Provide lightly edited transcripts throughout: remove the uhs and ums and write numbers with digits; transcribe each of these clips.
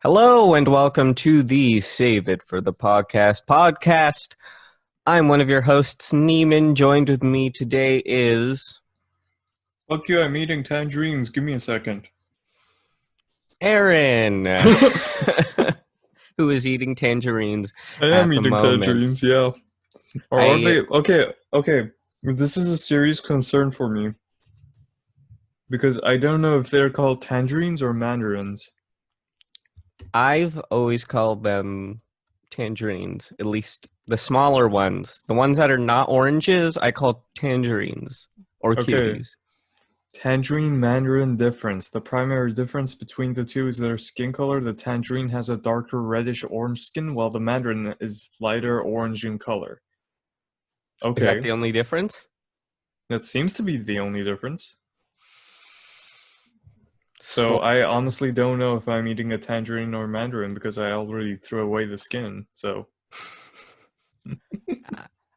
Hello and welcome to the Save It for the Podcast. I'm one of your hosts, Neiman. Joined with me today is Fuck you, I'm eating tangerines. Give me a second. Aaron, who is eating tangerines I am at the eating moment. tangerines, yeah. Or are I they? Okay. This is a serious concern for me. Because I don't know if they're called tangerines or mandarins. I've always called them tangerines, at least the smaller ones. The ones that are not oranges, I call tangerines or Okay. kiwis. Tangerine mandarin difference. The primary difference between the two is their skin color. The tangerine has a darker reddish orange skin, while the mandarin is lighter orange in color. Is that Okay. the only difference? That seems to be the only difference. So Spoil. I honestly don't know if I'm eating a tangerine or mandarin because I already threw away the skin. So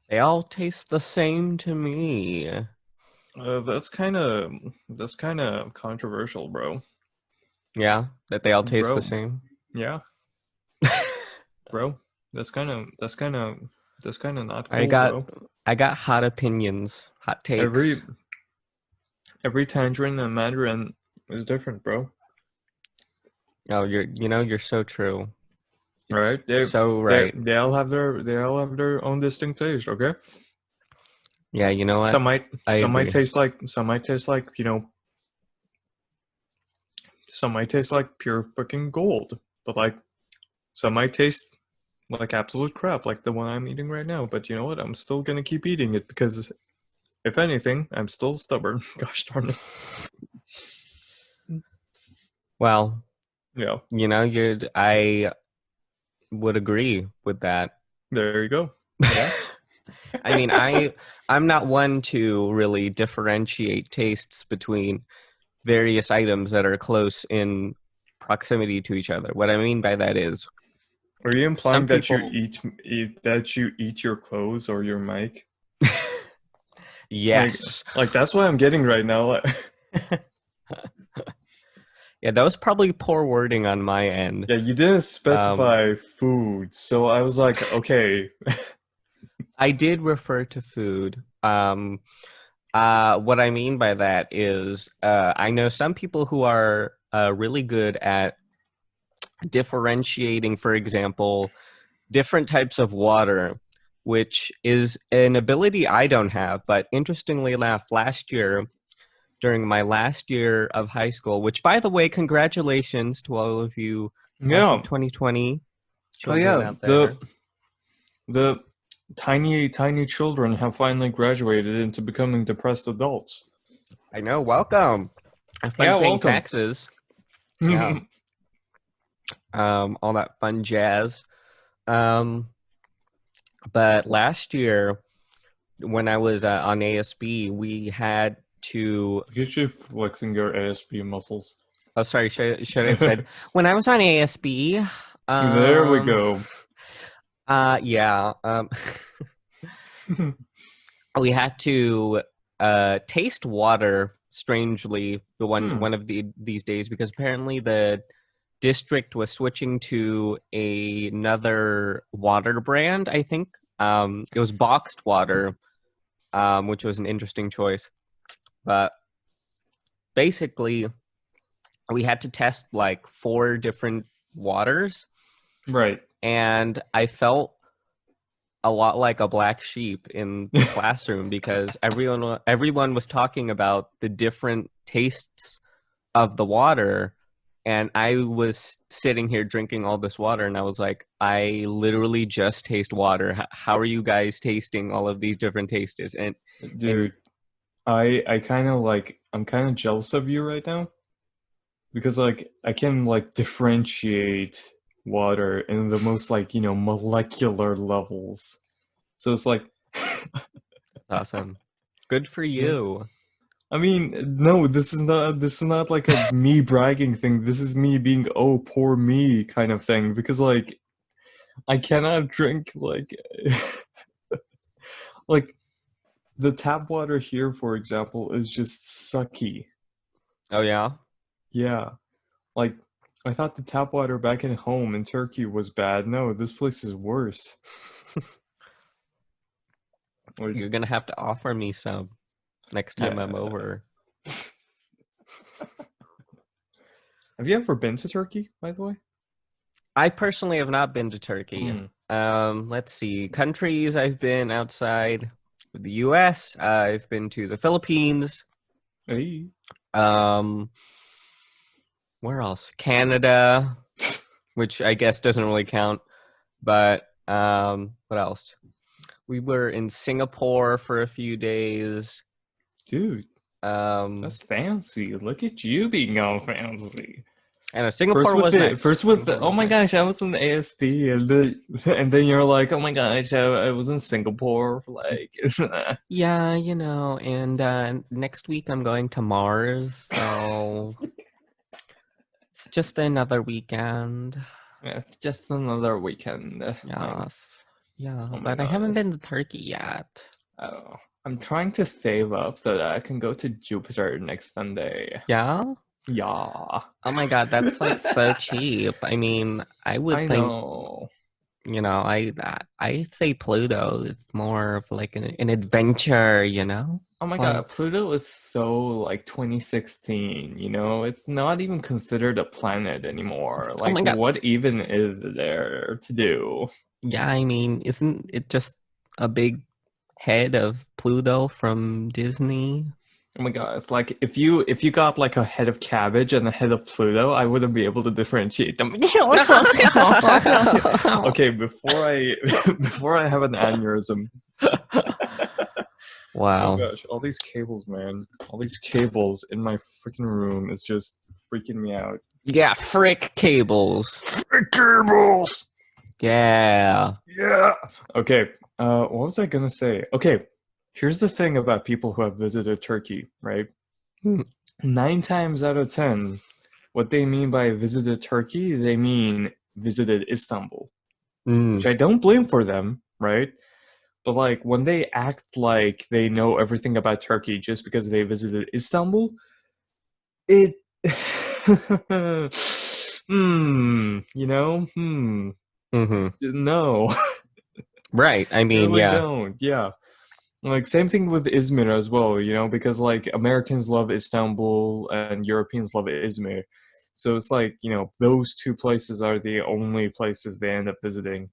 They all taste the same to me. that's kind of controversial, bro. Yeah, that they all taste the Bro, same. yeah, bro. That's kind of not I cool, got bro. I got hot opinions, hot Every takes. every tangerine and mandarin is different, bro. Oh, you're so true. All It's right, they so they right. they all have their own distinct taste. Okay, Yeah, you know what? some might I some might agree. taste like some might taste like pure fucking gold, but like some might taste like absolute crap, like the one I'm eating right now. But you know what? I'm still gonna keep eating it because, if anything, I'm still stubborn. Gosh darn it. Well, Yeah, I would agree with that. there you go. Yeah. I mean, I'm not one to really differentiate tastes between various items that are close in proximity to each other. What I mean by that is Are you some implying that you people eat your clothes or your mic? Like, yes. that's what I'm getting right now. Yeah, that was probably poor wording on my end. Yeah, you didn't Um, specify food, so I was like, okay. I did refer to food. What I mean by that is, I know some people who are really good at differentiating, for example, different types of water, which is an ability I don't have. But interestingly enough, last year, during my last year of high school, which, by the way, congratulations to all of you class of Yeah. 2020 Oh children yeah. out The there. the tiny children have finally graduated into becoming depressed adults. I know. Welcome. Fun Yeah, paying welcome. taxes. Yeah. All that fun jazz. Um, but last year, when I was on ASB, we had to. Get you flexing your ASP muscles. Oh, sorry. Should I have said when I was on ASB? There we Um. go. Yeah. We had to taste water. Strangely, Hmm. one of these days, because apparently the district was switching to another water brand, I think. It was boxed water, which was an interesting choice. But basically, we had to test like four different waters, Right. and I felt a lot like a black sheep in the classroom because everyone was talking about the different tastes of the water, and I was sitting here drinking all this water, and I was like, I literally just taste water. How are you guys tasting all of these different tastes? And Dude, I kind of like I'm kind of jealous of you right now because like I can like differentiate water in the most like, molecular levels. So it's like awesome, good for yeah. you. I mean, no, this is not like a me bragging thing. This is me being, oh, poor me kind of thing because like I cannot drink like like the tap water here, for example, is just sucky. Oh yeah. Yeah. Like I thought the tap water back at home in Turkey was bad. No, this place is worse. You're gonna have to offer me some next time I'm Yeah. over. Have you ever been to Turkey, by the way? I personally have not been to Turkey. Mm. Let's see. Countries I've been outside the US. I've been to the Philippines. Hey. Um, where else? Canada, which I guess doesn't really count. But what else? We were in Singapore for a few days. Dude, Um, that's fancy. Look at you being all fancy. and Singapore was nice. First with the, Singapore oh was my nice. gosh, I was in the ASB, and then you're like, oh my gosh, I was in Singapore, like, Yeah, and next week I'm going to Mars, so it's just another weekend. it's just another weekend. Yes. Yeah, Oh my but I haven't gosh. been to Turkey yet. Oh, I'm trying to save up so that I can go to Jupiter next Sunday. Yeah? Yeah. Oh my God, that's like so cheap. I mean, I would I think, know. I say Pluto is more of like an adventure, Oh my It's like, god, Pluto is so like 2016, you know? It's not even considered a planet anymore. oh my Like, God. what even is there to do? Yeah, I mean, isn't it just a big head of Pluto from Disney? Oh my god, it's like if you got like a head of cabbage and a head of Pluto, I wouldn't be able to differentiate them. Okay, before I before I have an aneurysm. Oh Wow. gosh, all these cables, man. All these cables in my freaking room is just freaking me out. Yeah, frick cables. Frick cables! Yeah. Yeah. Okay. What was I gonna say? Okay. Here's the thing about people who have visited Turkey, right? Hmm. 9 times out of 10, what they mean by visited Turkey, they mean visited Istanbul, which Mm. I don't blame for them, right? But like when they act like they know everything about Turkey just because they visited Istanbul, it Hmm. no. Right. I mean, Really yeah. don't. Yeah. Like same thing with Izmir as well, you know, because like Americans love Istanbul and Europeans love Izmir. So it's like, you know, those two places are the only places they end up visiting.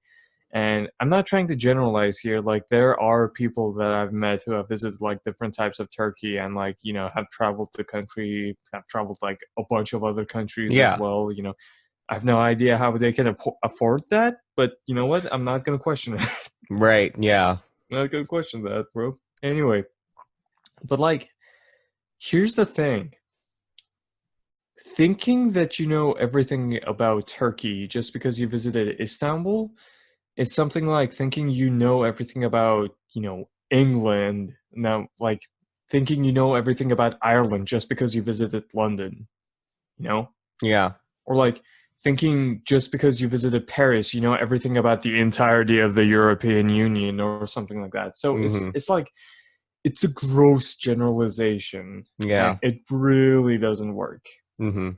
And I'm not trying to generalize here. Like there are people that I've met who have visited like different types of Turkey and like, you know, have traveled the country, have traveled like a bunch of other countries as Yeah. well, you know. I have no idea how they can afford that, but you know what? I'm not going to question it. Right. Yeah. Not gonna question that, bro. Anyway, but like, here's the thing. Thinking that you know everything about Turkey just because you visited Istanbul is something like thinking you know everything about, you know, England. Now, like, thinking you know everything about Ireland just because you visited London, you know? Yeah. Or like, thinking just because you visited Paris, you know everything about the entirety of the European Union or something like that. So Hmm. it's like it's a gross generalization and Yeah. it really doesn't work Hmm.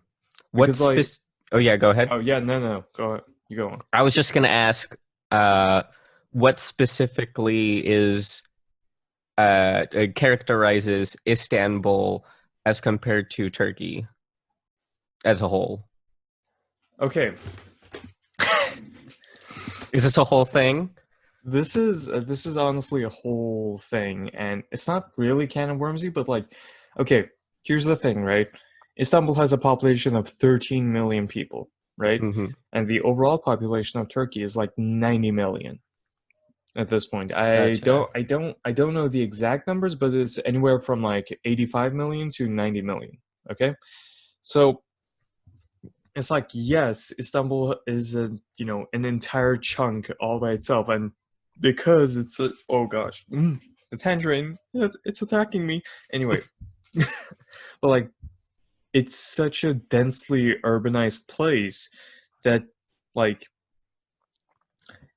because What's like Oh, yeah, go ahead. oh yeah no go ahead. You go on. I was just gonna ask, uh, what specifically is characterizes Istanbul as compared to Turkey as a whole? Okay, Is this a whole thing? this is honestly a whole thing and it's not really can of wormsy, but like okay, here's the thing, right? Istanbul has a population of 13 million people, right? Hmm. And the overall population of Turkey is like 90 million at this point. Gotcha. I don't know the exact numbers, but it's anywhere from like 85 million to 90 million. Okay? So it's like yes, Istanbul is a, you know, an entire chunk all by itself, and because it's a, oh gosh, the tangerine, it's attacking me. Anyway, but like it's such a densely urbanized place that like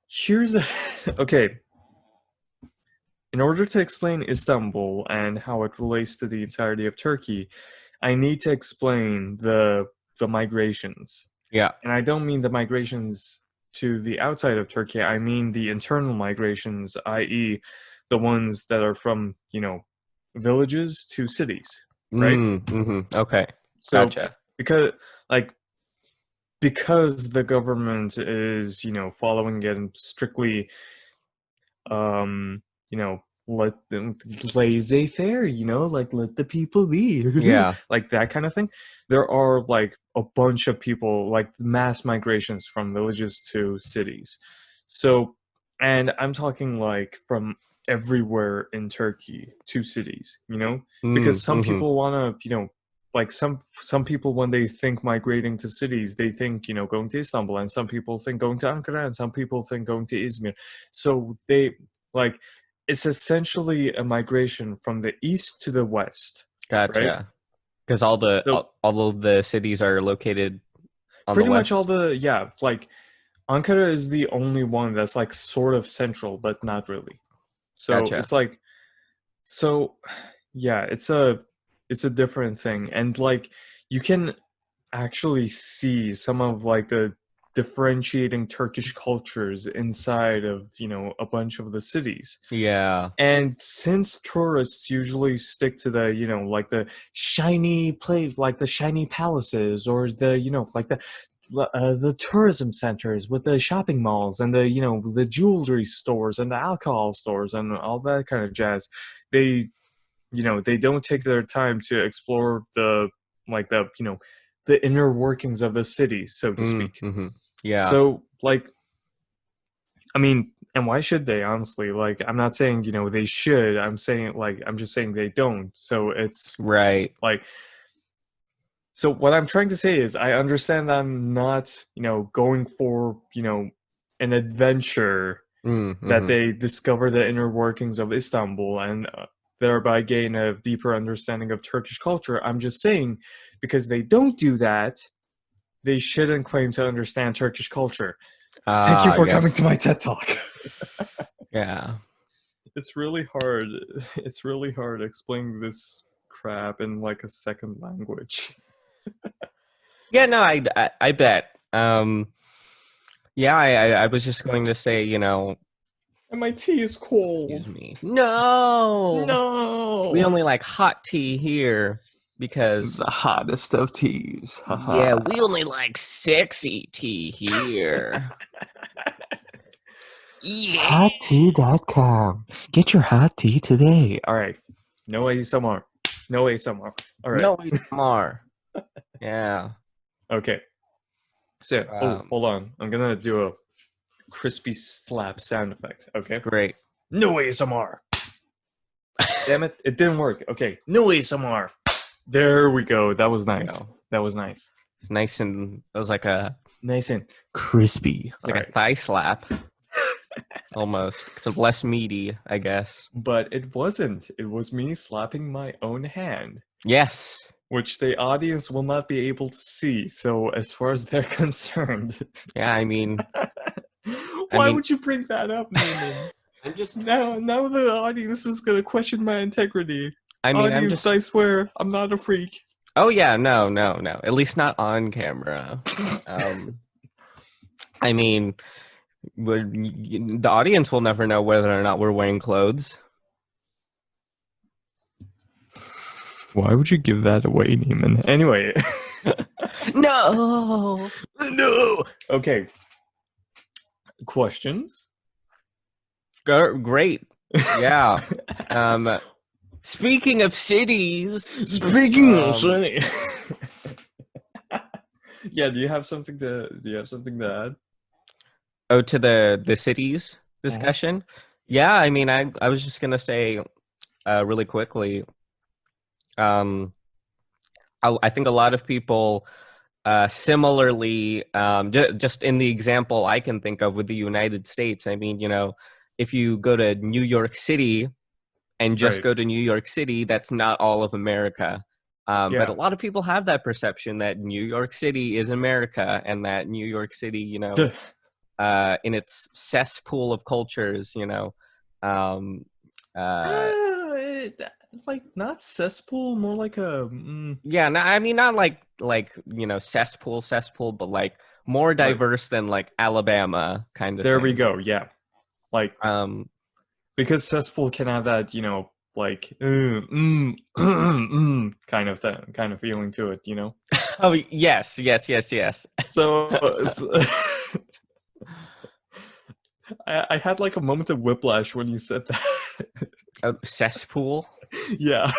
here's the okay, in order to explain Istanbul and how it relates to the entirety of Turkey, I need to explain the migrations. Yeah. And I don't mean the migrations to the outside of Turkey. I mean the internal migrations, i.e., the ones that are from, villages to cities, right? Okay. So Gotcha. because like because the government is, following it strictly, um, let them laissez-faire, like let the people be, Yeah. like that kind of thing. There are like a bunch of people, like mass migrations from villages to cities. So, and I'm talking like from everywhere in Turkey to cities, because some Mm-hmm. people want to, like some people when they think migrating to cities, they think, going to Istanbul, and some people think going to Ankara, and some people think going to Izmir. So they like it's essentially a migration from the east to the west, right? Gotcha. Because all the So all of the cities are located on the pretty much all west. the yeah, like Ankara is the only one that's like sort of central, but not really. So Gotcha. it's like so yeah, it's a different thing, and like you can actually see some of like the differentiating Turkish cultures inside of a bunch of the cities. Yeah. And since tourists usually stick to the, like the shiny place, like the shiny palaces, or the, like the tourism centers with the shopping malls and the, the jewelry stores and the alcohol stores and all that kind of jazz, they, they don't take their time to explore the, like the, the inner workings of the city, so to speak. Mm-hmm. Yeah. So, like, I mean, and why should they, honestly? Like, I'm not saying, they should. I'm saying, like, I'm just saying they don't. So it's Right. like, so what I'm trying to say is I understand that I'm not, going for, an adventure that Mm-hmm. they discover the inner workings of Istanbul and thereby gain a deeper understanding of Turkish culture. I'm just saying because they don't do that, they shouldn't claim to understand Turkish culture. Thank you Ah, for coming to yes. my TED Talk. Yeah. It's really hard. It's really hard explaining this crap in like a second language. Yeah, no, I bet. Yeah, I was just going to say, And my tea is cold. excuse me. No. We No! only like hot tea here because The hottest of teas. yeah, Haha. we only like sexy tea here. Yeah. HotTea.com. Get your hot tea today. All right. No ASMR. No ASMR. All right. No, more. Yeah. Okay. So, oh, Um, hold on. I'm gonna do a crispy slap sound effect. Okay. great. No ASMR. Damn it! It didn't work. Okay. No ASMR. There we go. That was You nice. know, That was nice. it's nice and it was like Nice and crispy. it's All like a right. thigh slap almost, except less meaty, I guess. But it wasn't. It was me slapping my own hand, Yes. which the audience will not be able to see. So, as far as they're concerned, Yeah, I why mean, would you bring that up, Newman? I'm just, Now the audience is gonna question my integrity. I'm Audience, just. I swear, I'm not a freak. Oh yeah, no, no, no. At least not on camera. Um, I mean, the audience will never know whether or not we're wearing clothes. Why would you give that away, Neiman? Anyway. No. No! Okay. Questions? Great. Yeah. Um, speaking of cities, Speaking of um, Sunny. Yeah, do you have something to add? oh, to the cities discussion. Yeah, I was just gonna say, really quickly. Um, I think a lot of people, similarly, just in the example I can think of with the United States. I mean, if you go to New York City and just Right. go to New York City, that's not all of America. But Yeah. a lot of people have that perception that New York City is America, and that New York City, in its cesspool of cultures, um, uh, like not cesspool, more like a Yeah, no, I mean not like cesspool, but like more diverse than like Alabama kind of there thing. we go. Yeah, like Um, because cesspool can have that like kind of thing, kind of feeling to it. oh yes. So, I had like a moment of whiplash when you said that. Cesspool. Yeah.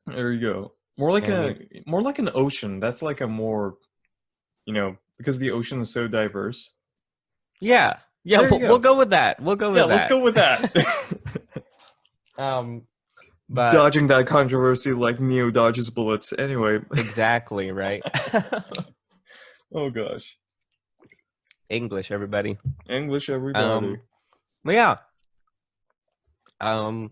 There you go. More like I mean, an ocean. That's like a more, because the ocean is so diverse. yeah. There you We'll go. go with that. We'll go Yeah, with let's that. go with that. um, but Dodging that controversy like Neo dodges bullets. Anyway. exactly right. Oh gosh. English, everybody. English, everybody. Um, but yeah. Um,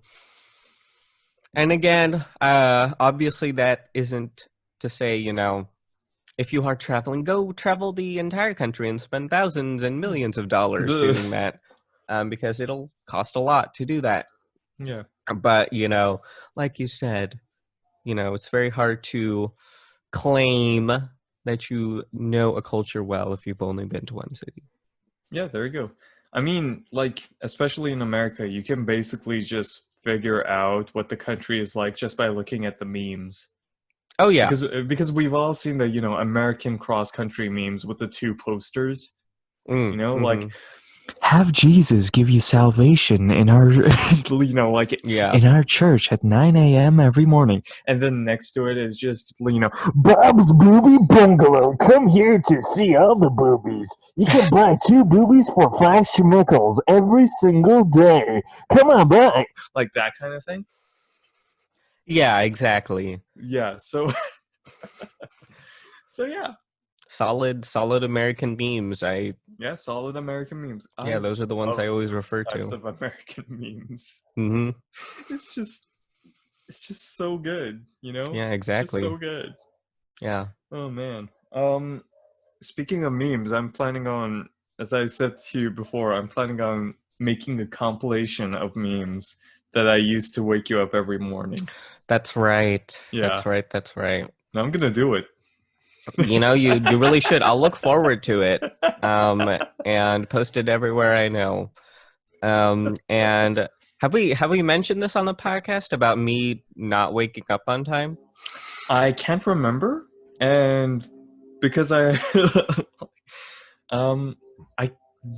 and again, obviously that isn't to say, if you are traveling, go travel the entire country and spend thousands and millions of dollars doing that, because it'll cost a lot to do that. Yeah. But, like you said, it's very hard to claim that you know a culture well if you've only been to one city. Yeah, there you go. I mean, like, especially in America, you can basically just figure out what the country is like just by looking at the memes. Oh, yeah. Because we've all seen the, American cross-country memes with the two posters. Like, have Jesus give you salvation in our, like Yeah. in our church at 9 a.m. every morning. And then next to it is just, Bob's Booby Bungalow. Come here to see all the boobies. You can buy 2 boobies for 5 schmickles every single day. Come on by. Like that kind of thing. Yeah, exactly. Yeah, so yeah. Solid American memes. Yeah, solid American memes. Yeah, those are the ones I love always those refer types to. of American memes. Mm-hmm. It's just so good, Yeah, It's just exactly. so good. Yeah. Oh man. Speaking of memes, I'm planning on, as I said to you before, I'm planning on making a compilation of memes that I use to wake you up every morning. That's right. Yeah. That's right. No, I'm gonna do it. You really should. I'll look forward to it. And post it everywhere I know. And have we mentioned this on the podcast about me not waking up on time? I can't remember, and because I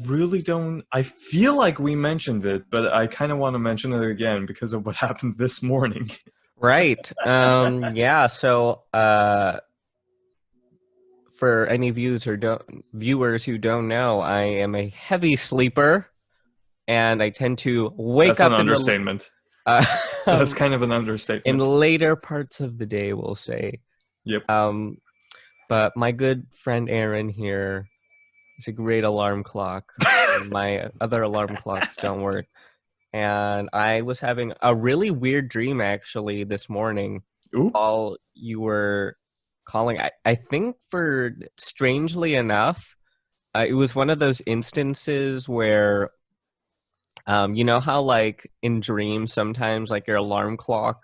really don't. I feel like we mentioned it, but I kind of want to mention it again because of what happened this morning. Right. Yeah. So, for any viewers who don't know, I am a heavy sleeper, and I tend to wake That's an up in the understatement. That's kind of an understatement. in later parts of the day, we'll say. Yep. But my good friend Aaron here is a great alarm clock. My other alarm clocks don't work. And I was having a really weird dream actually this morning. Ooh. While you were calling. I think strangely enough, it was one of those instances where, you know how like in dreams sometimes like your alarm clock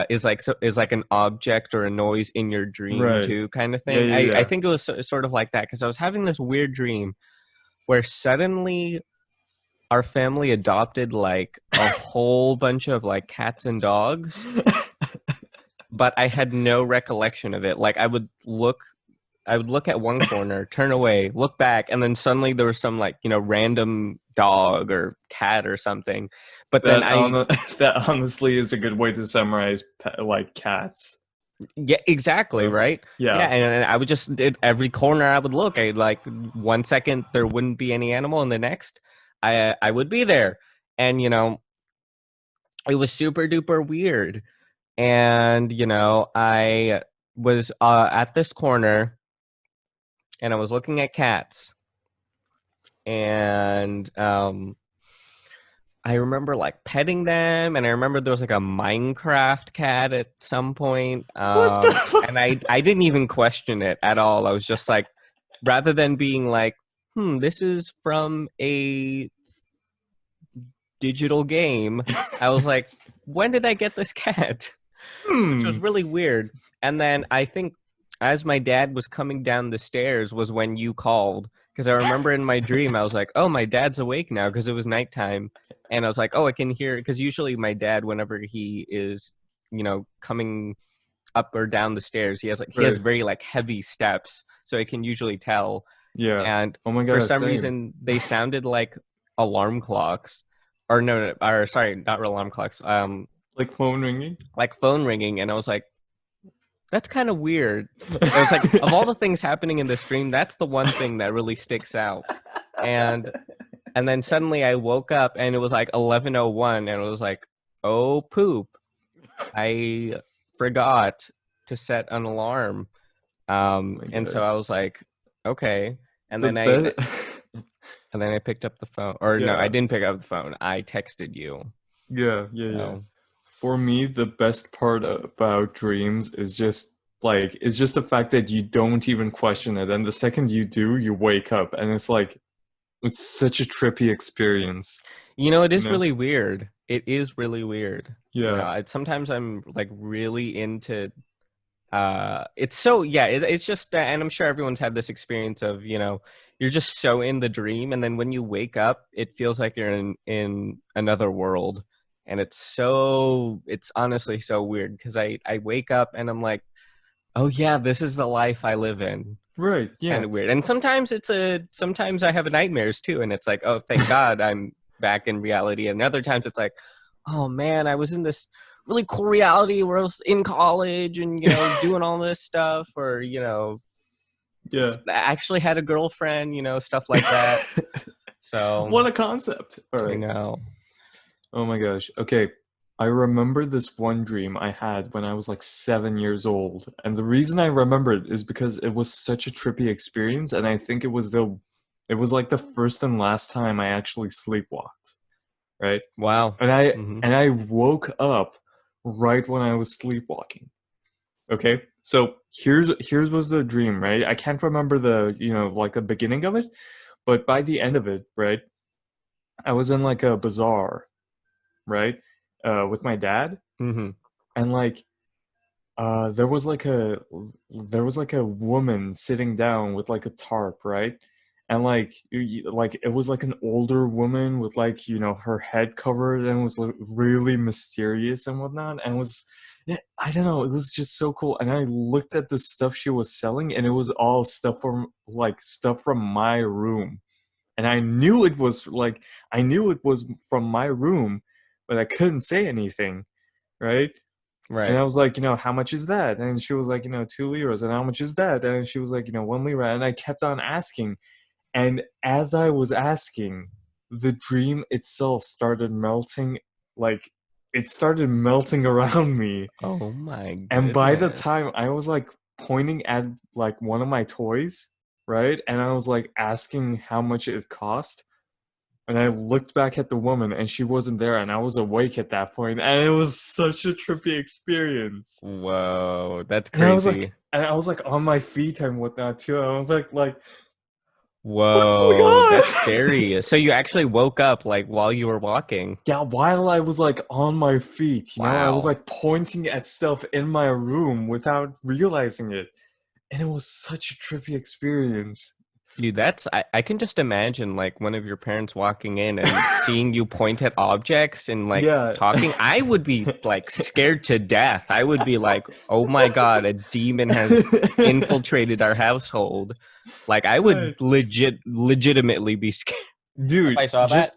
is like an object or a noise in your dream Right. too, kind of thing. Yeah. I think it was sort of like that because I was having this weird dream where suddenly our family adopted like a whole bunch of like cats and dogs, but I had no recollection of it. Like I would look at one corner, turn away, look back, and then suddenly there was some like, random dog or cat or something. But then that honestly is a good way to summarize like cats. Yeah, exactly, right? Yeah. Yeah, and I would just at every corner I would look, I like 1 second there wouldn't be any animal, and the next I would be there. And it was super duper weird. And I was at this corner and I was looking at cats, and I remember like petting them, and I remember there was like a Minecraft cat at some point, and I didn't even question it at all. I was just like, rather than being like, this is from a digital game. I was like, when did I get this cat? Which was really weird. And then I think as my dad was coming down the stairs was when you called. Because I remember in my dream, I was like, oh, my dad's awake now because it was nighttime. And I was like, oh, I can hear. Because usually my dad, whenever he is, coming up or down the stairs, he has Right. very like heavy steps. So I can usually tell. Yeah. And Oh my for god, some same. reason, they sounded like alarm clocks. Or no, or sorry, not alarm clocks. Like phone ringing? Like phone ringing. And I was like, that's kind of weird. It was like, of all the things happening in this dream, that's the one thing that really sticks out. And then suddenly I woke up and it was like 11:01 and it was like, oh poop, I forgot to set an alarm. And so I was like, okay. And The then best. I picked up the phone. Or no, I Yeah. didn't pick up the phone. I texted you. Yeah. So, For me, the best part about dreams is just the fact that you don't even question it, and the second you do, you wake up, and it's such a trippy experience. it You is know? really weird. It is really weird. Yeah. Sometimes I'm like really into it's so it's just and I'm sure everyone's had this experience of you're just so in the dream and then when you wake up it feels like you're in another world and it's honestly so weird because I wake up and I'm like, oh yeah, this is the life I live in. Right. Kind Yeah. of weird. And sometimes I have nightmares too and it's like, oh thank God I'm back in reality, and other times it's like, oh man, I was in this really cool reality where I was in college and doing all this stuff, or Yeah. I actually had a girlfriend, stuff like that. So What a concept. All I right. know. Oh my gosh. Okay. I remember this one dream I had when I was like 7 years old. And the reason I remember it is because it was such a trippy experience. And I think it was like the first and last time I actually sleepwalked. Right. Wow. And I, Hmm. and I woke up right when I was sleepwalking. Okay. So here's was the dream, right? I can't remember like the beginning of it, but by the end of it, right? I was in like a bazaar, right? With my dad, Hmm. and there was like a woman sitting down with like a tarp, right? And like it was like an older woman with her head covered, and was like really mysterious and whatnot, and was yeah, I don't know, it was just so cool. And I looked at the stuff she was selling, and it was all stuff from my room, and I knew it was from my room, but I couldn't say anything, right? And Right. I was like, how much is that? And she was like, 2 liras. And how much is that? And she was like, 1 lira. And I kept on asking. And as I was asking, the dream itself started melting, like it started melting around me. Oh my And by the time goodness. I was like pointing at like one of my toys, right? And I was like asking how much it cost. And I looked back at the woman and she wasn't there, and I was awake at that point, and it was such a trippy experience. Whoa, that's And crazy. I was like on my feet and whatnot too. I was like, Whoa, oh that's my god! scary. So you actually woke up like while you were walking. Yeah, while I was like on my feet, I was Wow. like pointing at stuff in my room without realizing it. And it was such a trippy experience. Dude, I can just imagine like one of your parents walking in and seeing you point at objects and like Yeah. talking. I would be like scared to death. I would be like, oh my God, a demon has infiltrated our household. Like I would Right. legitimately be scared if Dude, I saw that.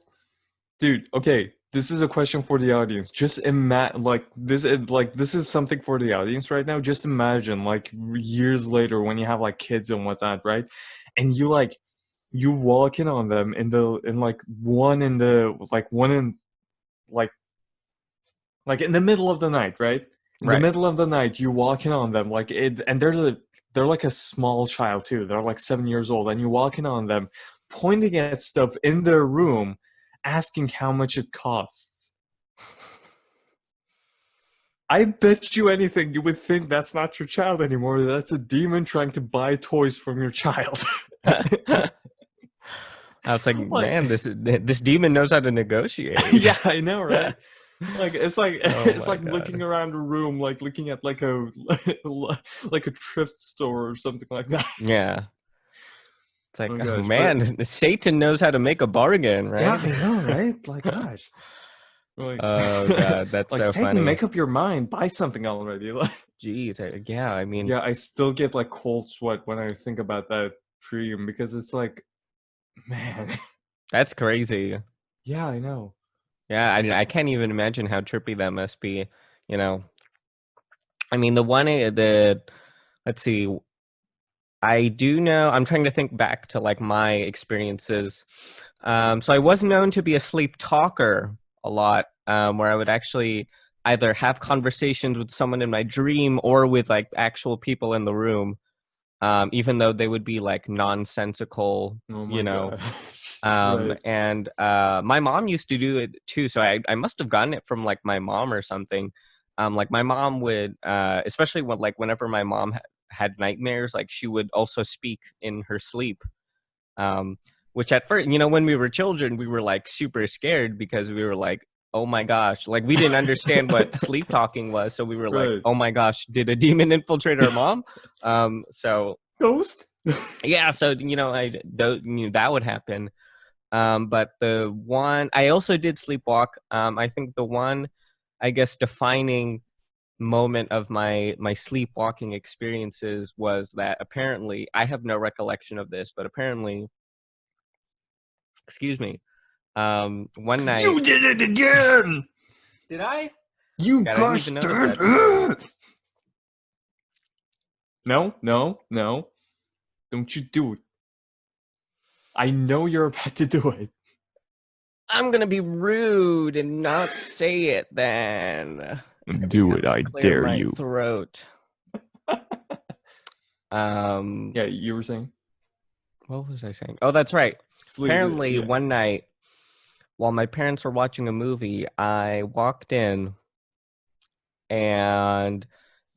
dude, okay, this is a question for the audience. Just imagine, this is something for the audience right now. Just imagine, like, years later when you have like kids and whatnot, right? And you walk in on them in like one in the like one in like like in the middle of the night, right? In the Right. middle of the night, you walk in on them like it, and they're like a small child too. They're like 7 years old, and you walk in on them, pointing at stuff in their room, asking how much it costs. I bet you anything you would think that's not your child anymore. That's a demon trying to buy toys from your child. I was like, Like, man, this demon knows how to negotiate. yeah, I know, right? Like Oh it's my like looking god. around a room, like looking at like a like a thrift store or something like that. Yeah. It's Oh like, my oh gosh, but man, Satan knows how to make a bargain, yeah, right? I know, right? Like, gosh, like Oh god, that's like so Satan, funny. make up your mind, buy something already. Like, Jeez, yeah, I mean, yeah, I still get like cold sweat when I think about that dream because it's like, man, that's crazy. yeah, I know. Yeah, I mean, I can't even imagine how trippy that must be. You know, I mean, the one the let's see, I do know. I'm trying to think back to like my experiences. So I was known to be a sleep talker a lot, where I would actually either have conversations with someone in my dream or with like actual people in the room, even though they would be like nonsensical, Oh you my know. god, right. And my mom used to do it too, so I must have gotten it from like my mom or something. Like my mom would, especially when like whenever my mom had nightmares, like she would also speak in her sleep. Um, which at first, you know, when we were children, we were like super scared because we were like, oh my gosh, like we didn't understand what sleep talking was, so we were like, Right. oh my gosh, did a demon infiltrate our mom? So Ghost? yeah, so you know, you know, that would happen. But the one I also did sleepwalk. I think the one, I guess, defining moment of my sleepwalking experiences was that apparently I have no recollection of this, but apparently, excuse me, one night You did it again! did I? You God, I didn't even gosh notice darn that before. it! No, no, no. Don't you do it. I know you're about to do it. I'm gonna be rude and not say it then. Let me Do kind it, of I clear dare my you. throat. Um, Yeah, you were saying? what was I saying? Oh, that's right. Sleep, Apparently, yeah. one night while my parents were watching a movie, I walked in and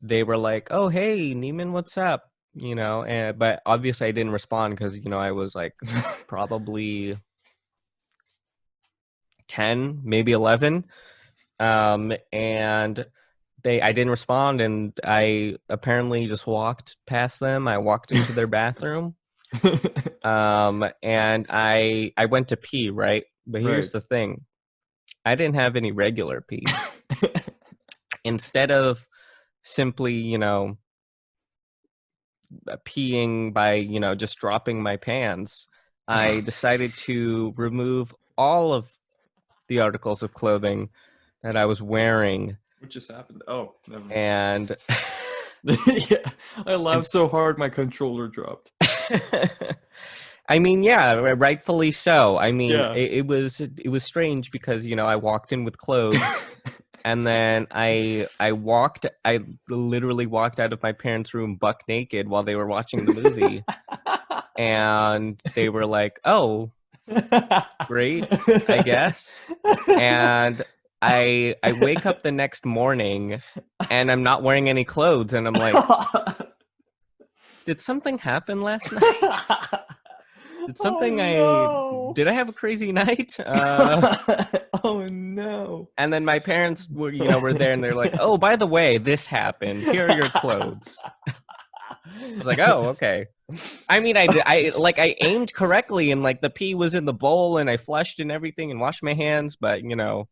they were like, "Oh, hey, Neiman, what's up?" You know, and but obviously I didn't respond because you know I was like probably 10, maybe 11, and I didn't respond, and I apparently just walked past them. I walked into their bathroom, and I went to pee, right? But here's Right. the thing: I didn't have any regular pee. Instead of simply, you know, peeing by, you know, just dropping my pants, I decided to remove all of the articles of clothing that I was wearing, What just happened? Oh, never mind. and Yeah, I and laughed so hard my controller dropped. I mean, yeah, rightfully so. I mean, Yeah. it was strange because you know I walked in with clothes, and then I literally walked out of my parents' room buck naked while they were watching the movie, and they were like, "Oh, great, I guess." And I wake up the next morning, and I'm not wearing any clothes, and I'm like, "Did something happen last night? Did Oh something I no! did I have a crazy night?" Oh no! And then my parents were, you know, were there, and they're like, "Oh, by the way, this happened. Here are your clothes." I was like, "Oh, okay." I mean, I aimed correctly, and like the pee was in the bowl, and I flushed and everything, and washed my hands, but you know,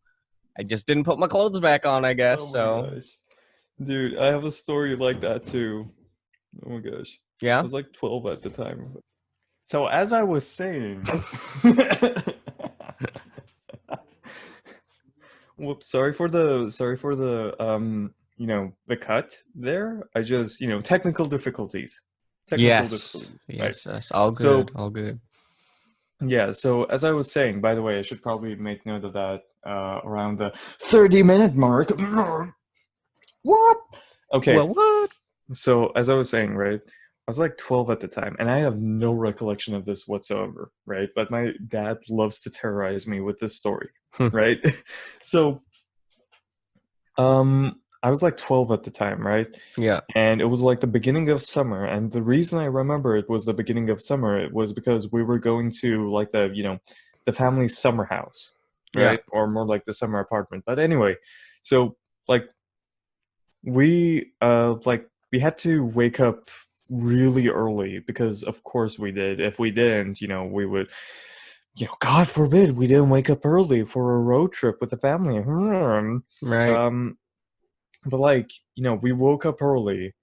I just didn't put my clothes back on, I guess. Oh my So gosh. Dude, I have a story like that too. Oh my gosh. I yeah, was like 12 at the time. So as I was saying, whoops, sorry for the you know, the cut there. I just, you know, technical difficulties. Technical yes, difficulties, right? yes, yes, all good, So all good. yeah, so as I was saying, by the way, I should probably make note of that around the 30-minute mark. What? Okay, Well, what? so as I was saying, right, I was like 12 at the time, and I have no recollection of this whatsoever, right? But my dad loves to terrorize me with this story, right? So, I was like 12 at the time, right? Yeah. And it was like the beginning of summer. And the reason I remember it was the beginning of summer, it was because we were going to like the family's summer house, Yeah. right? Or more like the summer apartment. But anyway, so like we had to wake up really early because of course we did. If we didn't, we would, God forbid we didn't wake up early for a road trip with the family. Right. Um, but we woke up early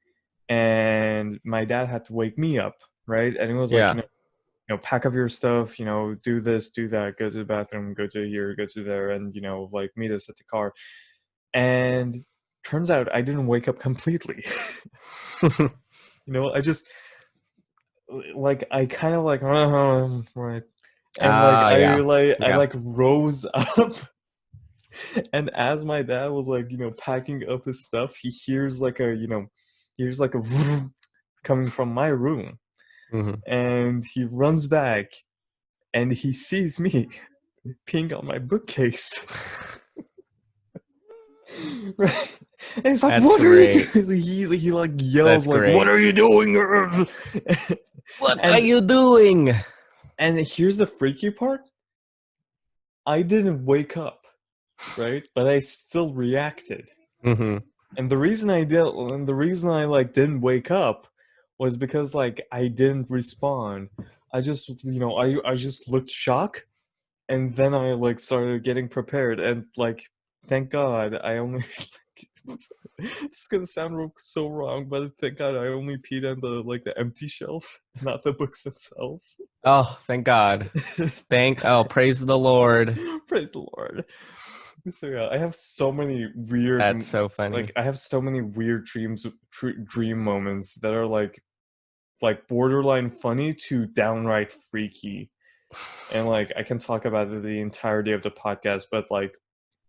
and my dad had to wake me up, right? And it was like, Yeah. pack up your stuff, do this, do that, go to the bathroom, go to here, go to there, and like meet us at the car. And turns out I didn't wake up completely. I just I kind of like right, and Yeah. I Yeah. rose up, and as my dad was packing up his stuff, he hears like a vroom coming from my room, Hmm. and he runs back, and he sees me peeing on my bookcase. Right. And he's like, That's "What are you great. doing?" He like yells That's like, "What great. are you doing?" What are and you doing? and here's the freaky part. I didn't wake up, right? But I still reacted. Hmm. And the reason I didn't wake up was because I didn't respond. I just I just looked shocked, and then I started getting prepared, and thank God I only it's gonna sound so wrong, but thank God I only peed on the empty shelf, not the books themselves. Oh, thank God. Praise the Lord. Praise the Lord. So yeah, I have so many weird That's so funny. I have so many weird dream moments that are borderline funny to downright freaky. And I can talk about it the entirety of the podcast, but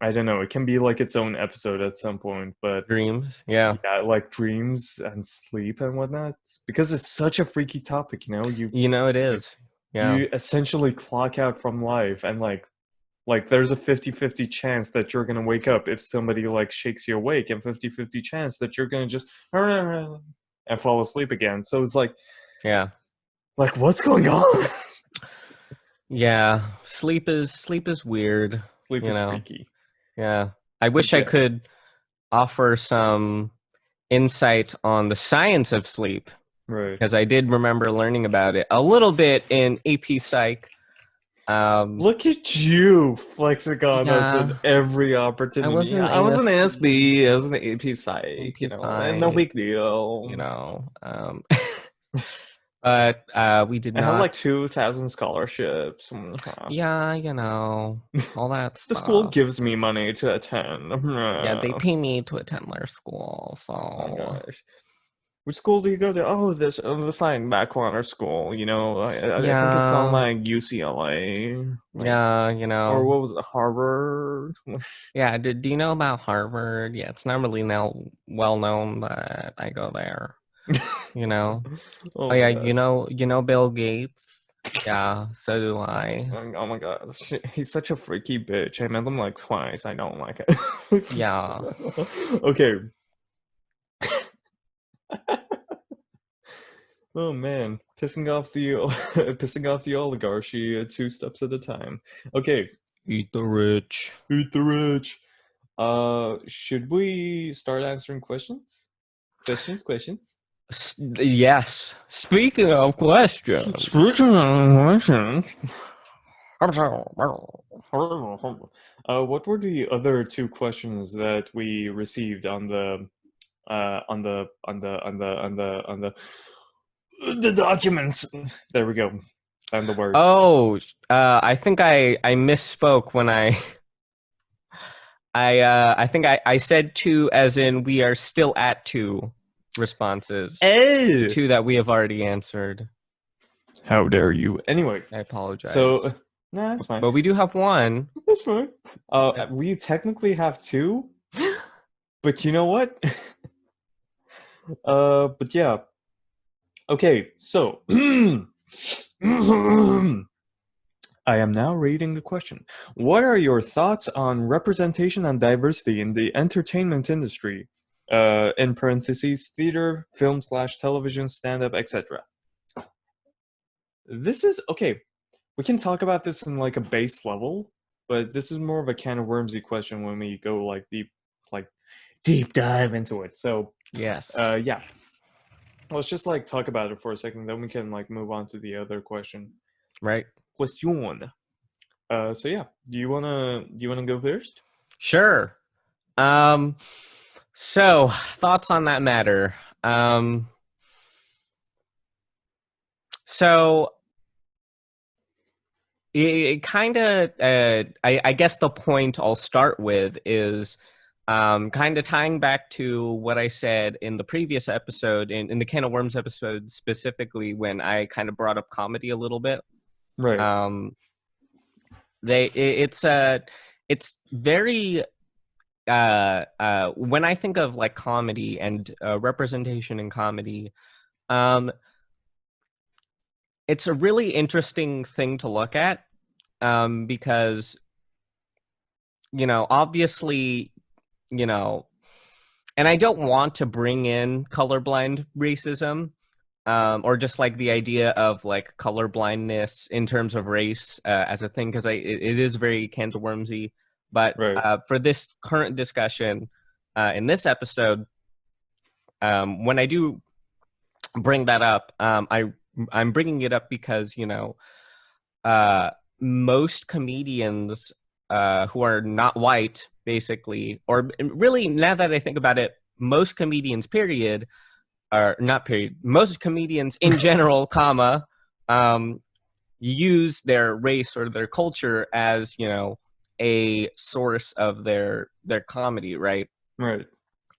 I don't know, it can be its own episode at some point. But Dreams. Yeah. yeah, dreams and sleep and whatnot, because it's such a freaky topic. It is. Yeah. You essentially clock out from life, and there's a 50-50 chance that you're gonna wake up if somebody shakes you awake, and 50-50 chance that you're gonna just and fall asleep again. So it's Yeah. what's going on? Yeah. Sleep is weird, Sleep you is know. freaky. Yeah. I But wish I yeah, could offer some insight on the science of sleep, right. because I did remember learning about it a little bit in AP Psych. Look at you flexing on us at Yeah, every I opportunity. was Yeah, an I was an ASB, I ASB, was an AP Psych, AP and no Psych, big deal. you know. But we did I have not. 2,000 scholarships. Yeah, all that The school stuff. gives me money to attend. Yeah, they Oh pay me to attend their school, my so gosh. Which school do you go to? Oh, this back corner school. I think it's called yeah, UCLA, yeah, or what was it, Harvard? yeah. Do you know about Harvard? Yeah, it's not really now well known that I go there. You know. Oh Oh my yeah, gosh. Bill Gates. Yeah, so do I. Oh my gosh. He's such a freaky bitch. I met him twice. I don't like it. Yeah. Okay. Oh man, pissing off the oligarchy, two steps at a time. Okay, Eat the rich. eat the rich. Should we start answering questions? Questions. Yes. Speaking of questions. Speaking of questions, what were the other two questions that we received on the the documents? There we go. And the word. Oh, I think I misspoke when I think I said two as in we are still at two responses. Oh! Two that we have already answered. How dare you? Anyway, I apologize. so nah, that's fine. But we do have one. That's fine. We technically have two, but you know what? But yeah. Okay, so I am now reading the question. What are your thoughts on representation and diversity in the entertainment industry? In parentheses, theater, film slash television, stand-up, etc. This is okay. We can talk about this in like a base level, but this is more of a can of wormsy question when we go like deep dive into it. So, Yes. yeah, let's just like talk about it for a second, then we can like move on to the other question. Right. Question. So yeah, do you wanna go first? Sure. Um, so thoughts on that matter. Um, so it kind of, I guess the point I'll start with is kind of tying back to what I said in the previous episode, in the Can of Worms episode specifically, when I kind of brought up comedy a little bit. Right. Um, it's it's very when I think of like comedy and representation in comedy, um, it's a really interesting thing to look at, because obviously, you know, and I don't want to bring in colorblind racism, or just like the idea of like colorblindness in terms of race as a thing, because it is very cans of wormsy. But Right. for this current discussion in this episode, when I do bring that up, I'm bringing it up because uh, most comedians who are not white, basically, or really, now that I think about it, most comedians, period, or not period, most comedians in general, comma, um, use their race or their culture as a source of their comedy, right? Right.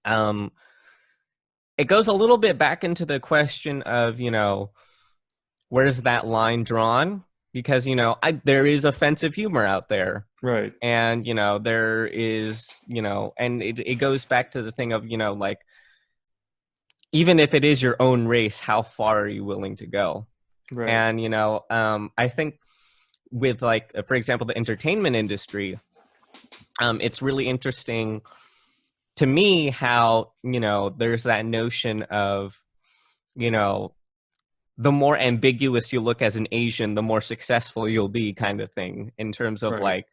Um, it goes a little bit back into the question of where's that line drawn? Because there is offensive humor out there, Right. and there is and it goes back to the thing of like, even if it is your own race, how far are you willing to go? Right. And I think with, like, for example, the entertainment industry, it's really interesting to me how there's that notion of you know the more ambiguous you look as an Asian, the more successful you'll be, kind of thing, in terms of Right. like,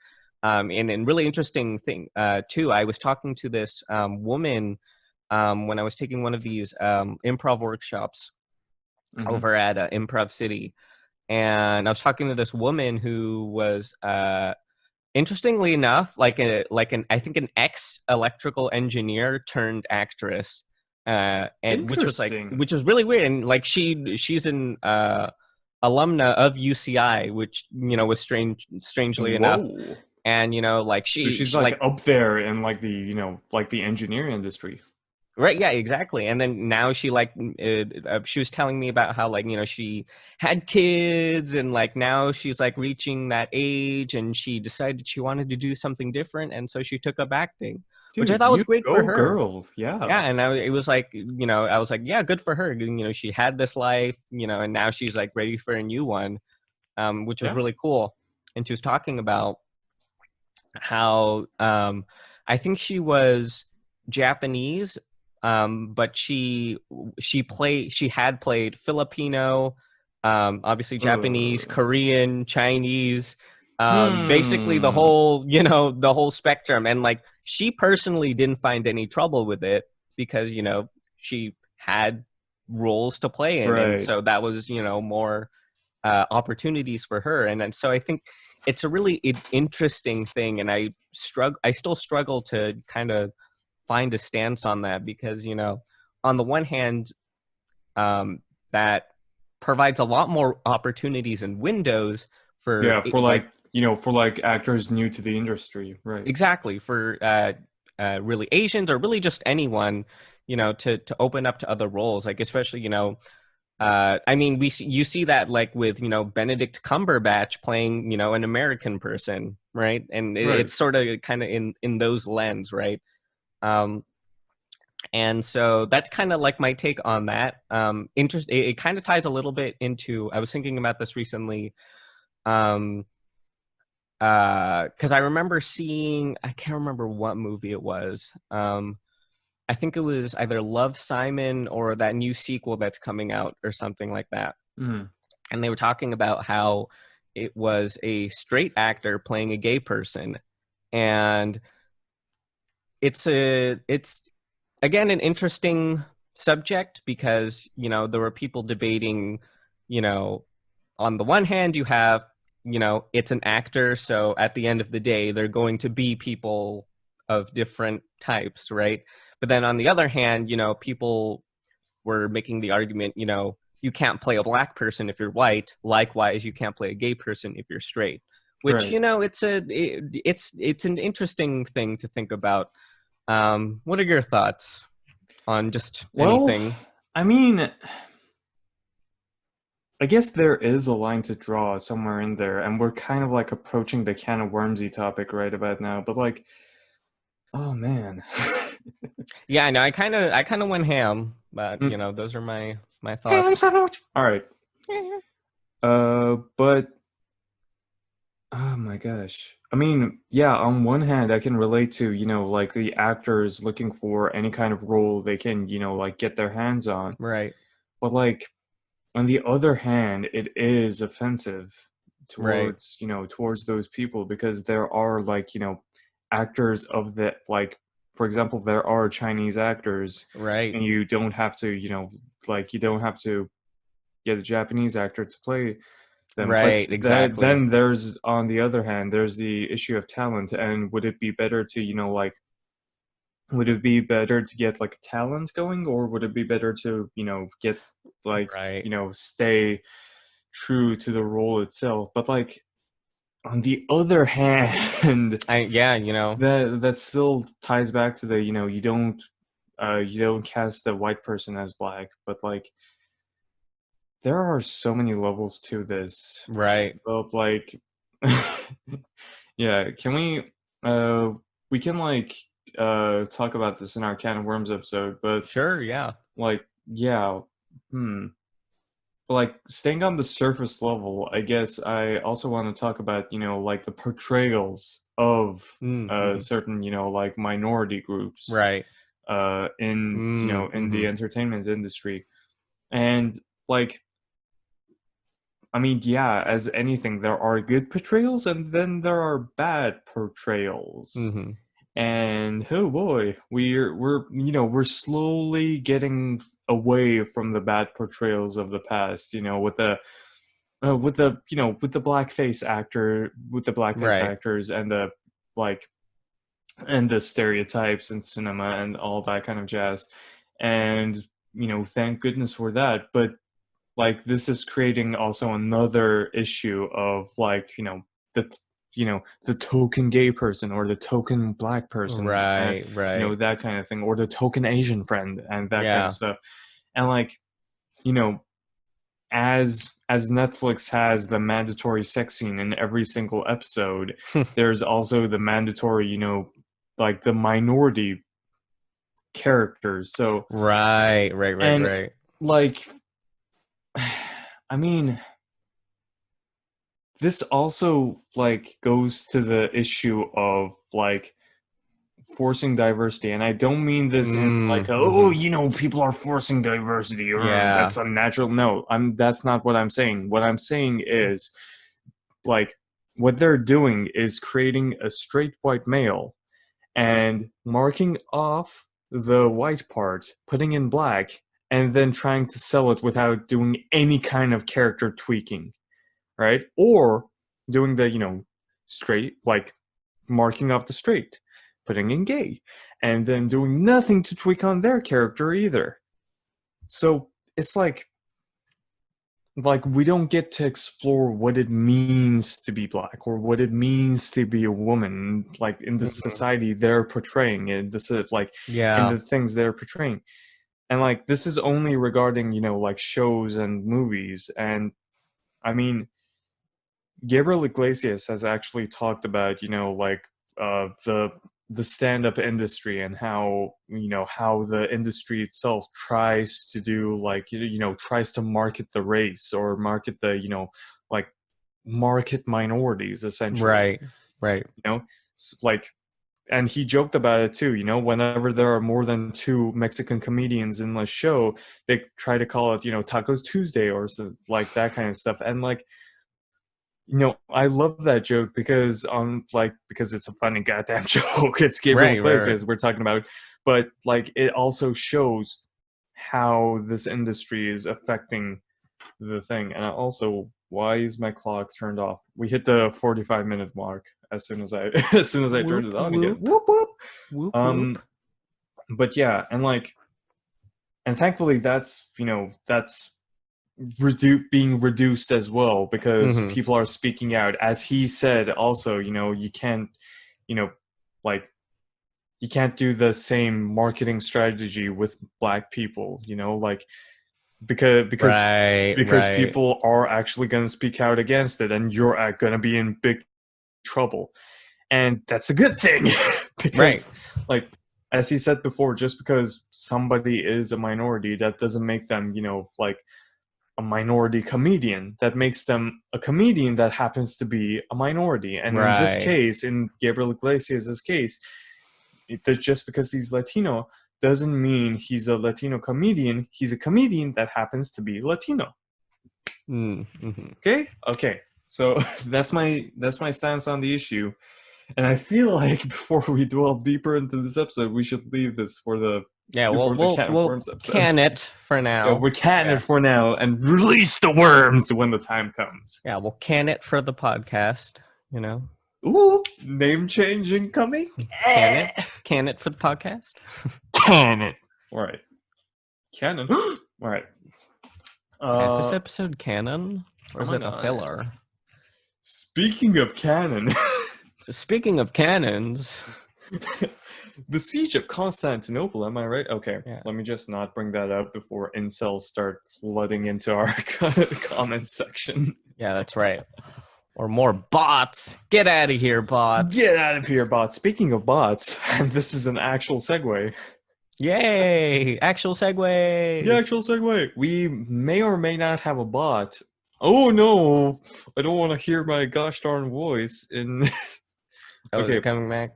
and really interesting thing too. I was talking to this woman when I was taking one of these improv workshops Mm-hmm. over at Improv City, and I was talking to this woman who was, interestingly enough, like an I think an ex electrical engineer turned actress, and Interesting. which was really weird. And like she's an alumna of UCI, which was strangely enough. Whoa. And like So she she's she like like up there in like like the engineering industry. right, yeah, exactly. And then now she was telling me about how, like, she had kids, and like now she's like reaching that age, and she decided she wanted to do something different, and so she took up acting, which I Dude, thought was you great for go her. girl. Yeah, Yeah. and it was like, I was like, yeah, good for her. She had this life, and now she's like ready for a new one, which was Yeah. really cool. And she was talking about how, I think she was Japanese, but she had played Filipino, obviously Japanese, Uh, Korean, Chinese, basically the hmm. whole the whole spectrum. And like, she personally didn't find any trouble with it, because she had roles to play in, and Right. so that was more opportunities for her. And then, so I think it's a really interesting thing, and I still struggle to kind of find a stance on that, because on the one hand, um, that provides a lot more opportunities and windows for, Yeah, for like, for like actors new to the industry. Right. exactly, for really Asians, or really just anyone, to open up to other roles, like, especially I mean, you see that, like, with Benedict Cumberbatch playing an American person, right? And Right. it's sort of kind of in those lens, right? Um, and so that's kind of like my take on that. It kind of ties a little bit into, I was thinking about this recently, um, because I remember seeing, I can't remember what movie it was. I think it was either Love, Simon or that new sequel that's coming out or something like that. Mm. And they were talking about how it was a straight actor playing a gay person. And it's again an interesting subject because, there were people debating, you know, on the one hand you have, it's an actor, so at the end of the day they're going to be people of different types, right? But then on the other hand, people were making the argument, you can't play a black person if you're white. Likewise, you can't play a gay person if you're straight. Which, Right. it's an interesting thing to think about. What are your thoughts on just Well, anything? I mean, I guess there is a line to draw somewhere in there, and we're kind of like approaching the can of wormsy topic right about now. But like, oh man. Yeah, I know. I kind of went ham, but Mm. those are my Ham thoughts. sandwich. All right. But oh my gosh. I mean, yeah, on one hand, I can relate to, like the actors looking for any kind of role they can, like get their hands on. Right, But like on the other hand, it is offensive right, towards those people because there are like, actors of the like, for example, there are Chinese actors right, and you don't have to, like you don't have to get a Japanese actor to play them. But right. that Exactly. then there's on the other hand, there's the issue of talent. And would it be better to, like would it be better to get like a talent going, or would it be better to, get like, Right. stay true to the role itself? But like on the other hand, Yeah, that still ties back to the, you don't cast a white person as black, but like there are so many levels to this right. of like yeah, can we can like talk about this in our can of worms episode, but Sure, yeah. like yeah, hmm. But like staying on the surface level, I guess I also want to talk about, like the portrayals of Mm-hmm. certain, like minority groups Right. in, in the Mm-hmm. entertainment industry. And like I mean, yeah, as anything, there are good portrayals and then there are bad portrayals. Mm-hmm. And oh boy, we're slowly getting away from the bad portrayals of the past, with the blackface actor, with the blackface Right. actors and the like and the stereotypes in cinema and all that kind of jazz. And thank goodness for that. But like this is creating also another issue of like the the token gay person or the token black person and Right. Right. that kind of thing, or the token Asian friend and that kind of Yeah. stuff. And like you know as Netflix has the mandatory sex scene in every single episode, there's also the mandatory like the minority characters. So Right. Right. Right. and Right. like I mean this also like goes to the issue of like forcing diversity, and I don't mean this in like oh Mm-hmm. people are forcing diversity or Yeah. that's unnatural. No, that's not what I'm saying. What I'm saying is like what they're doing is creating a straight white male and marking off the white part, putting in black, and then trying to sell it without doing any kind of character tweaking, right? Or doing the, straight, like marking off the straight, putting in gay, and then doing nothing to tweak on their character either. So it's like we don't get to explore what it means to be black or what it means to be a woman, like in the Mm-hmm. society they're portraying, and this is like in Yeah. the things they're portraying. And like this is only regarding like shows and movies. And I mean Gabriel Iglesias has actually talked about, like the stand-up industry and how how the industry itself tries to do like tries to market the race or market the like market minorities essentially. Right. Right. Like and he joked about it too. You know, whenever there are more than two Mexican comedians in a show, they try to call it, you know, Tacos Tuesday or so, like that kind of stuff. And like, you know, I love that joke because because it's a funny goddamn joke. It's Gabriel Right, right, Iglesias we're talking about, but like it also shows how this industry is affecting the thing. And also, why is my clock turned off? We hit the 45-minute mark as soon as I as soon as I turned it Whoop, on again. whoop. Whoop whoop. Whoop Um, whoop. but yeah, and like, and thankfully that's, you know, that's being reduced as well because Mm-hmm. people are speaking out. As he said, also, you know, you can't, you know, like you can't do the same marketing strategy with black people. You know, like because Right, because right, people are actually going to speak out against it, and you're going to be in big trouble, and that's a good thing right. because like as he said before, just because somebody is a minority, that doesn't make them, you know, like a minority comedian. That makes them a comedian that happens to be a minority. And in this Right. case, in Gabriel Iglesias' case, just because he's Latino doesn't mean he's a Latino comedian. He's a comedian that happens to be Latino. Mm-hmm. Okay. So that's my stance on the issue. And I feel like before we delve deeper into this episode, we should leave this for the Yeah, before the can of we'll worms episode. can it for Yeah, now. we're canning Yeah. it for now and release the worms when the time comes. Yeah, we'll can it for the podcast, you know. Ooh, name changing coming. Can it for the podcast. Canon. All right. Canon. All right. Yeah, is this episode canon or Oh is my it a God. filler? Speaking of canon, Speaking of cannons, the siege of Constantinople. Am I right? Okay. Yeah. Let me just not bring that up before incels start flooding into our comments section. yeah, that's right. Or more bots. Get out of here, bots. Get out of here, bots. Speaking of bots, and this is an actual segue. Yay! Actual segues. The actual segue. We may or may not have a bot. Oh no! I don't want to hear my gosh darn voice in. Oh, is Okay. it coming back?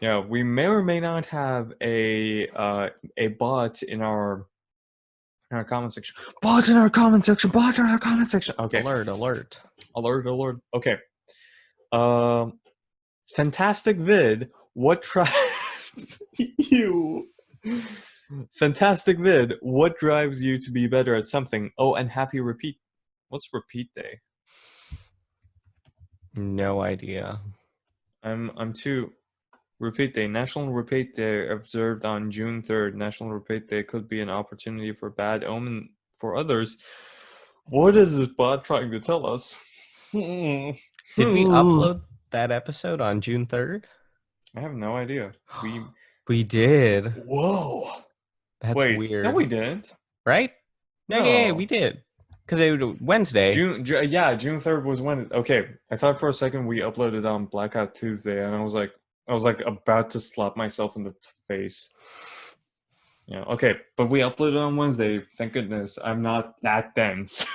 Yeah, we may or may not have a bot in our comment section. Bot in our comment section. Bot in our comment section. Okay. Alert. Alert. Okay. Fantastic vid. What you? Fantastic vid. What drives you to be better at something? Oh, and happy repeat. What's repeat day? No idea. I'm too. Repeat Day. National Repeat Day observed on June 3rd. National Repeat Day could be an opportunity for bad omen for others. What is this bot trying to tell us? Did we upload that episode on June 3rd? I have no idea. We did. Whoa. That's Wait, weird. No, we didn't. Right? No, yeah, we did. Because it was Wednesday. June 3rd was when. Okay, I thought for a second we uploaded on Blackout Tuesday, and I was like about to slap myself in the face. Yeah, okay, but we uploaded on Wednesday. Thank goodness. I'm not that dense.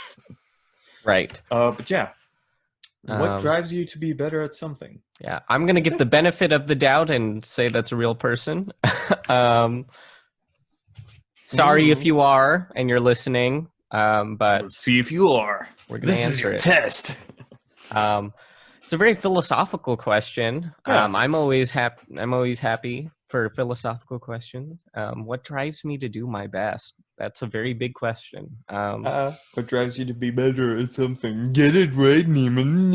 Right. But yeah. What drives you to be better at something? Yeah, I'm going to give the benefit of the doubt and say that's a real person. Sorry if you are and you're listening, but let's see if you are. We're going to answer This is your it. test. It's a very philosophical question. Yeah. I'm always happy for philosophical questions. What drives me to do my best? That's a very big question. What drives you to be better at something? Get it right, Neiman.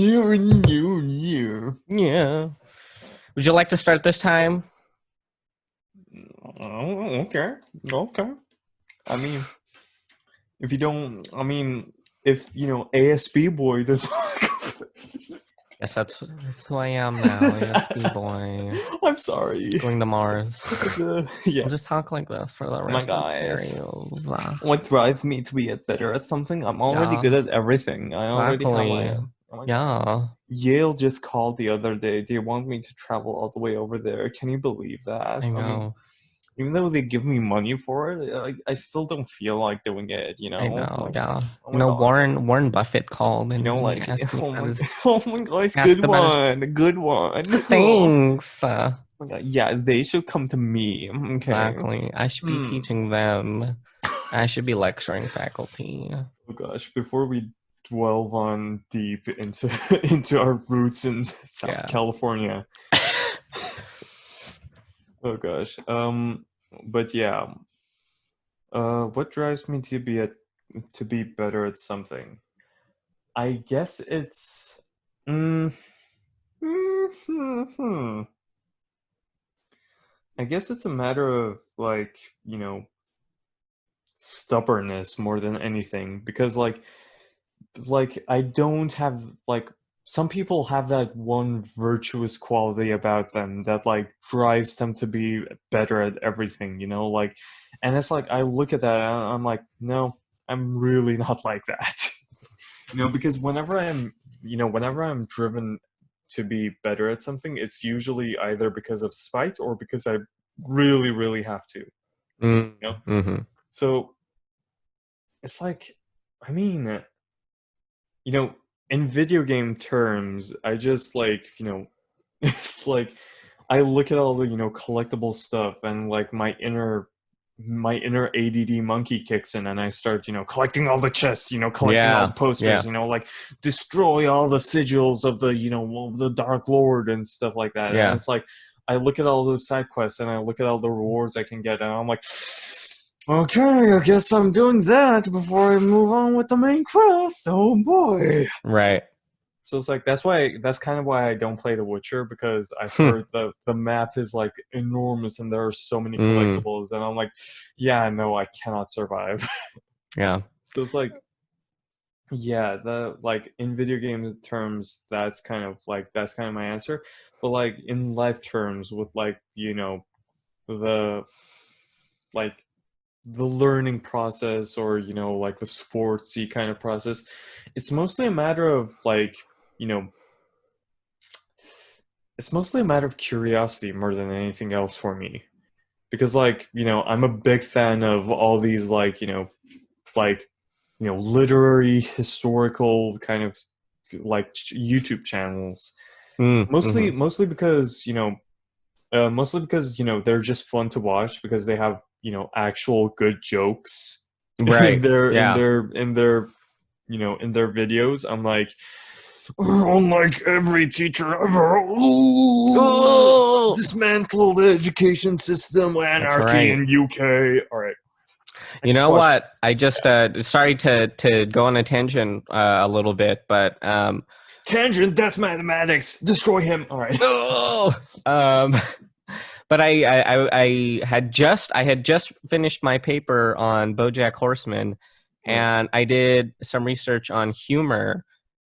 Yeah. Would you like to start this time? Oh, okay. I mean, if you don't, if ASB boy doesn't. Yes, that's who I am now. ASB boy. I'm sorry. Going to Mars. Yeah. I'll just talk like this for the rest of the series. What drives me to be better at something? I'm already good at everything. I already have my. Yeah. Yale just called the other day. They want me to travel all the way over there. Can you believe that? I know. Even though they give me money for it, I still don't feel like doing it. I know. Yeah. Oh God. Warren Buffett called and like asked me oh my gosh, asked good one. Thanks. Yeah, they should come to me. Okay. Exactly. I should be teaching them. I should be lecturing faculty. Oh gosh, before we delve on deep into into our roots in South California. Oh gosh. But yeah. What drives me to be better at something? I guess it's hmm. I guess it's a matter of like, stubbornness more than anything because like I don't have like some people have that one virtuous quality about them that like drives them to be better at everything, like and it's like I look at that and I'm like, no, I'm really not like that. Because whenever I'm driven to be better at something, it's usually either because of spite or because I really, really have to. Mm-hmm. So it's like, I mean, in video game terms, I just like, it's like I look at all the, collectible stuff and like my inner ADD monkey kicks in and I start, collecting all the chests, collecting all the posters, like destroy all the sigils of the, of the Dark Lord and stuff like that. And it's like I look at all those side quests and I look at all the rewards I can get and I'm like, okay, I guess I'm doing that before I move on with the main quest. Oh boy. Right. So it's like that's kind of why I don't play The Witcher, because I've heard the map is like enormous and there are so many collectibles and I'm like, yeah, no, I cannot survive. Yeah. So it's like, yeah, the like in video game terms, that's kind of my answer. But like in life terms, with like the like the learning process or like the sportsy kind of process, it's mostly a matter of like it's mostly a matter of curiosity more than anything else for me, because like I'm a big fan of all these like like literary historical kind of like YouTube channels, mostly because they're just fun to watch because they have actual good jokes Right. in their videos. I'm like, unlike every teacher ever, dismantle the education system, anarchy in UK. All right. You know what? I just sorry to go on a tangent a little bit, but tangent, that's mathematics. Destroy him. All right. But I had just finished my paper on BoJack Horseman, and I did some research on humor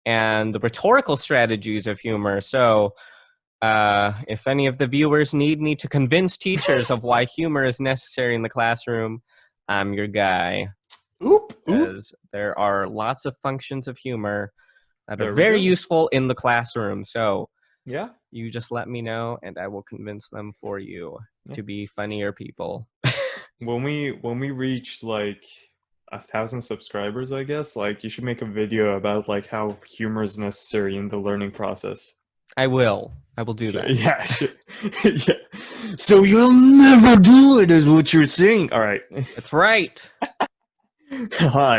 and the rhetorical strategies of humor. So if any of the viewers need me to convince teachers of why humor is necessary in the classroom, I'm your guy. Because there are lots of functions of humor that are very useful in the classroom. So yeah, you just let me know and I will convince them for you to be funnier people. When we reach like 1,000 subscribers, I guess, like you should make a video about like how humor is necessary in the learning process. I will do that. Yeah, yeah. So you'll never do it, is what you're saying. All right. That's right.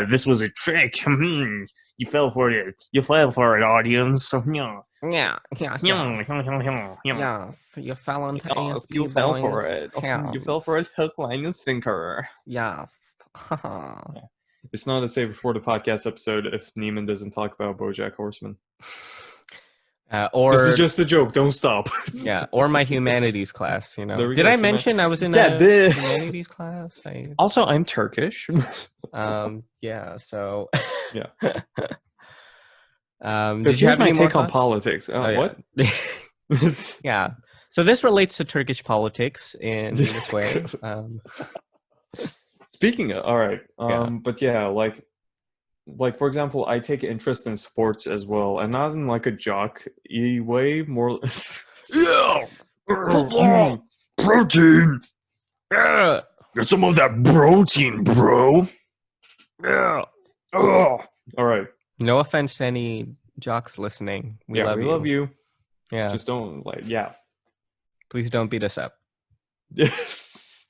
This was a trick. You fell for it. You fell for it, audience. Yeah. Yeah. Yeah. You fell into ASD, you fell boys. for it. You fell for it, hook, line, and sinker. Yeah. It's not a Save It For The Podcast episode if Neiman doesn't talk about BoJack Horseman. Or this is just a joke. Don't stop. Yeah, or my humanities class. Did I mention I was in a humanities class? Also, I'm Turkish. Yeah. So. Yeah. Did you have any more take on politics? What? Yeah. So this relates to Turkish politics in this way. Speaking of, all right. But yeah, like for example, I take interest in sports as well, and not in like a jock-y way. More, yeah, football, protein. Yeah, get some of that protein, bro. Yeah. Oh. All right. No offense to any jocks listening. We love you. We love you. Yeah. Just don't like. Yeah. Please don't beat us up. Yes.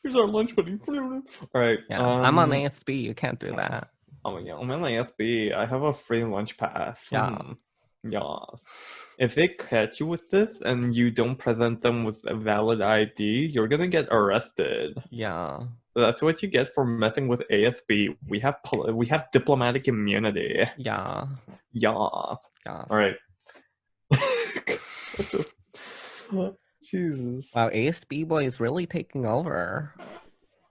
Here's our lunch buddy. All right. Yeah, I'm on AFB. You can't do that. Oh yeah, I'm on AFB. I have a free lunch pass. Yeah. Yeah. If they catch you with this and you don't present them with a valid ID, you're gonna get arrested. Yeah. That's what you get for messing with ASB. We have diplomatic immunity. Yeah. Yeah. Yeah. All right. Jesus. Wow, ASB boy is really taking over.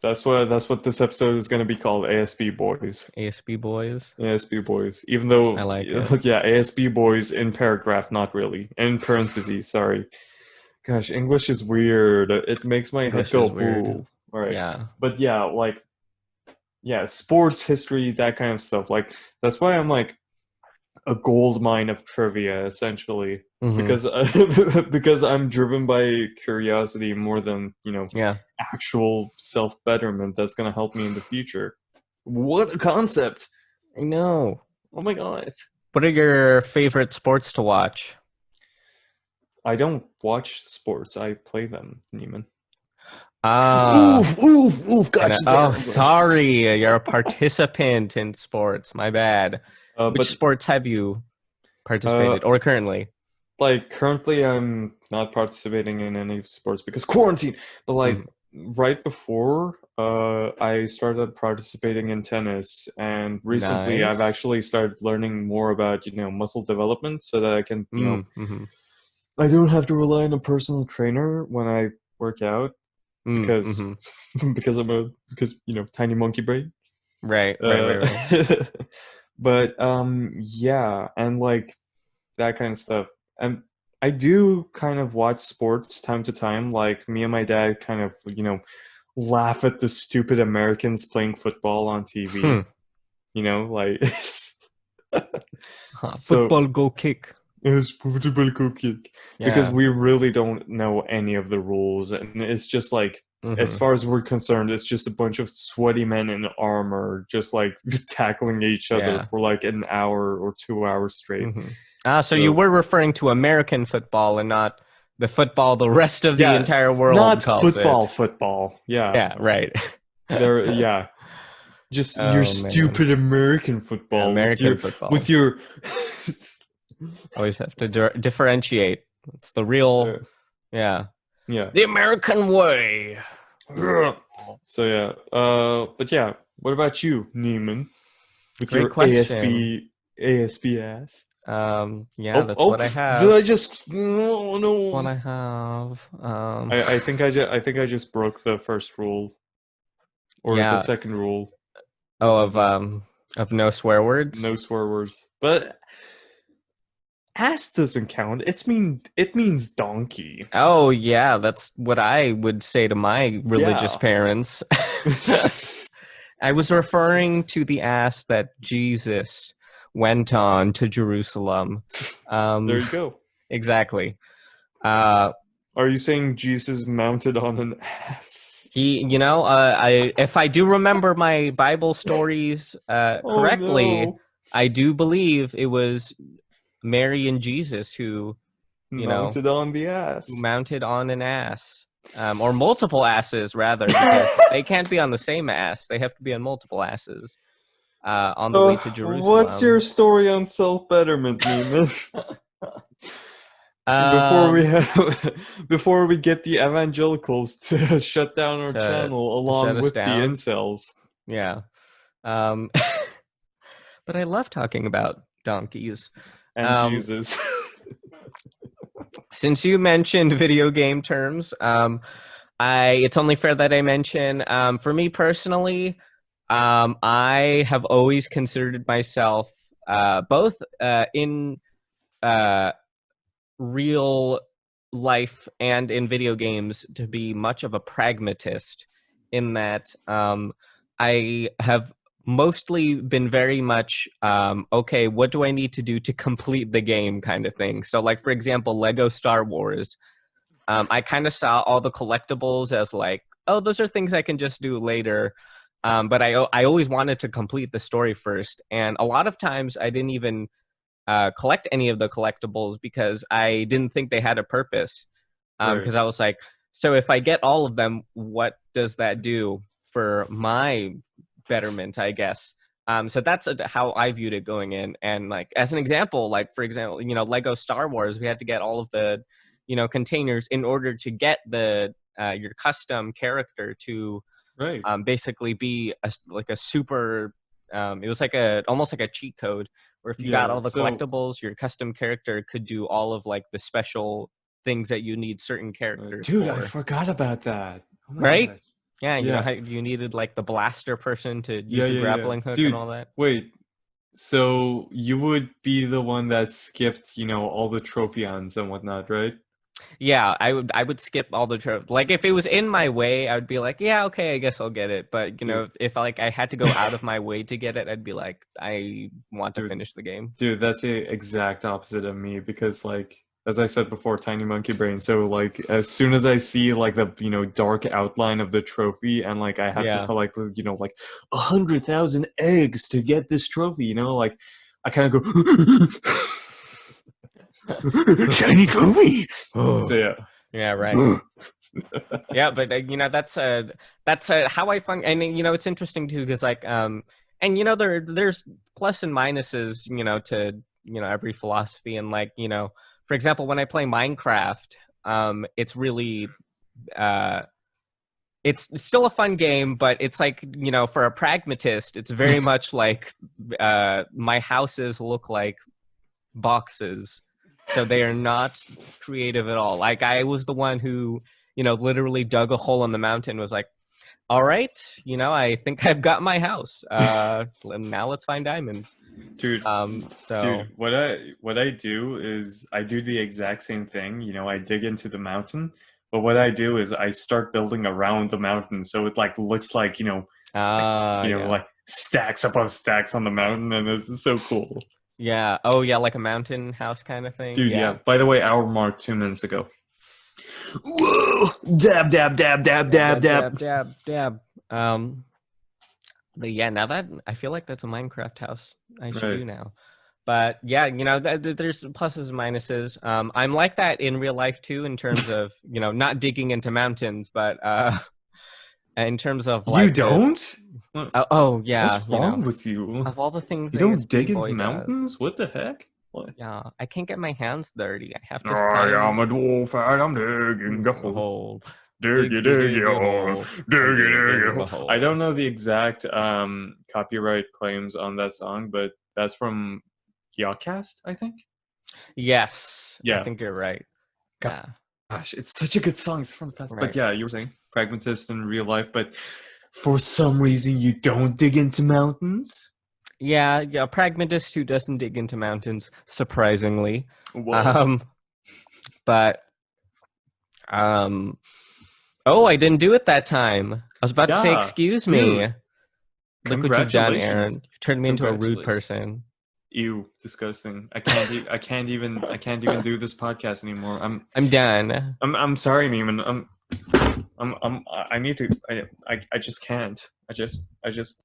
That's what this episode is gonna be called. ASB boys. ASB boys. ASB boys. Even though I like it. yeah, ASB boys in paragraph, not really. In parentheses, sorry. Gosh, English is weird. It makes my English head go is weird. boo. All right. Yeah. But yeah, like sports history, that kind of stuff. Like that's why I'm like a gold mine of trivia essentially. Mhm. Because I'm driven by curiosity more than, Yeah. actual self-betterment that's going to help me in the future. What a concept. I know. Oh my god. What are your favorite sports to watch? I don't watch sports. I play them, Neiman. Oof, gotcha. oh, sorry. You're a participant in sports. My bad. Which sports have you participated or currently? Like currently I'm not participating in any sports because quarantine. But like right before I started participating in tennis, and recently Nice. I've actually started learning more about, muscle development so that I can, I don't have to rely on a personal trainer when I work out because because tiny monkey brain. Right. But yeah, and like that kind of stuff. And I do kind of watch sports time to time. Like me and my dad kind of, laugh at the stupid Americans playing football on TV. Like football go kick. It's football go kick. Yeah. Because we really don't know any of the rules, and it's just like as far as we're concerned, it's just a bunch of sweaty men in armor just like tackling each other for like an hour or 2 hours straight. So you were referring to American football and not the football the rest of the entire world calls it. Football. Yeah. Yeah, right. Just your stupid American football. American football. With your always have to differentiate. It's the real the American way. So yeah. But yeah, what about you, Neiman? With Great your question. ASB ass? That's what I have. Did I just no? What I have. I think I just broke the first rule, or the second rule. Of no swear words. No swear words, but ass doesn't count. It means donkey. Oh yeah, that's what I would say to my religious parents. I was referring to the ass that Jesus went on to Jerusalem. There you go. Exactly. Are you saying Jesus mounted on an ass? He, if I do remember my Bible stories correctly, no. I do believe it was Mary and Jesus who, mounted on the ass. Who mounted on an ass. Or multiple asses, rather, because they can't be on the same ass. They have to be on multiple asses. On the way to Jerusalem. What's your story on self-betterment, Neiman? Before we get the evangelicals to shut down our channel along with the incels. Yeah. But I love talking about donkeys. And Jesus. Since you mentioned video game terms, it's only fair that I mention, for me personally, I have always considered myself both in real life and in video games to be much of a pragmatist, in that I have mostly been very much okay, what do I need to do to complete the game kind of thing. So like, for example, Lego Star Wars, I kind of saw all the collectibles as like, oh, those are things I can just do later. But I always wanted to complete the story first. And a lot of times I didn't even collect any of the collectibles because I didn't think they had a purpose. because I was like, so if I get all of them, what does that do for my betterment, I guess? So that's how I viewed it going in. And like, as an example, like, for example, Lego Star Wars, we had to get all of the, containers in order to get the your custom character to Right. basically be like a super, it was like almost like a cheat code where if you got all the collectibles, your custom character could do all of like the special things that you need certain characters dude, for. I forgot about that. Oh my Right? gosh. Yeah, you know how you needed like the blaster person to use the Yeah. grappling hook Dude, and all that. wait. So you would be the one that skipped, all the trophions and whatnot, right? Yeah, I would skip all the like if it was in my way, I would be like, yeah, okay, I guess I'll get it. But if like I had to go out of my way to get it, I'd be like, I want to finish the game. Dude, that's the exact opposite of me because like as I said before, tiny monkey brain. So like as soon as I see like the dark outline of the trophy and like I have to collect like 100,000 eggs to get this trophy, like I kind of go shiny trophy. So yeah, right. Yeah, but that's how I find, and it's interesting too because like and there's plus and minuses to every philosophy, and like for example, when I play Minecraft, it's really it's still a fun game, but it's like for a pragmatist, it's very much like my houses look like boxes, so they are not creative at all. Like I was the one who literally dug a hole in the mountain, was like, all right, I think I've got my house, now let's find diamonds. Dude, what I do is I do the exact same thing. I dig into the mountain, but what I do is I start building around the mountain, so it like looks like like stacks upon stacks on the mountain, and it's so cool. Yeah. Oh yeah, like a mountain house kind of thing. Dude, yeah. By the way, hour mark 2 minutes ago. Whoa! Dab, dab, dab, dab, dab, dab, dab, dab. But yeah, now that I feel like that's a Minecraft house I should do now. But yeah, there's pluses and minuses. I'm like that in real life too, in terms of not digging into mountains, but in terms of like you don't. Oh yeah, what's wrong with you? Of all the things you don't dig into mountains. What the heck? What? Yeah, I can't get my hands dirty. I have to. I am a dwarf and I'm digging a hole. Diggy hole. Diggy hole. I don't know the exact copyright claims on that song, but that's from Yawcast, I think. Yes. Yeah. I think you're right. Gosh, it's such a good song. It's from the past. Right. But yeah, you were saying pragmatist in real life, but for some reason you don't dig into mountains? Yeah, pragmatist who doesn't dig into mountains, surprisingly. Whoa. But oh, I didn't do it that time. I was about to say, excuse me. Look what you've done, Aaron. You've turned me into a rude person. Ew, disgusting. I can't even do this podcast anymore. I'm done. I'm sorry, Neiman. I need to. I just can't. I just.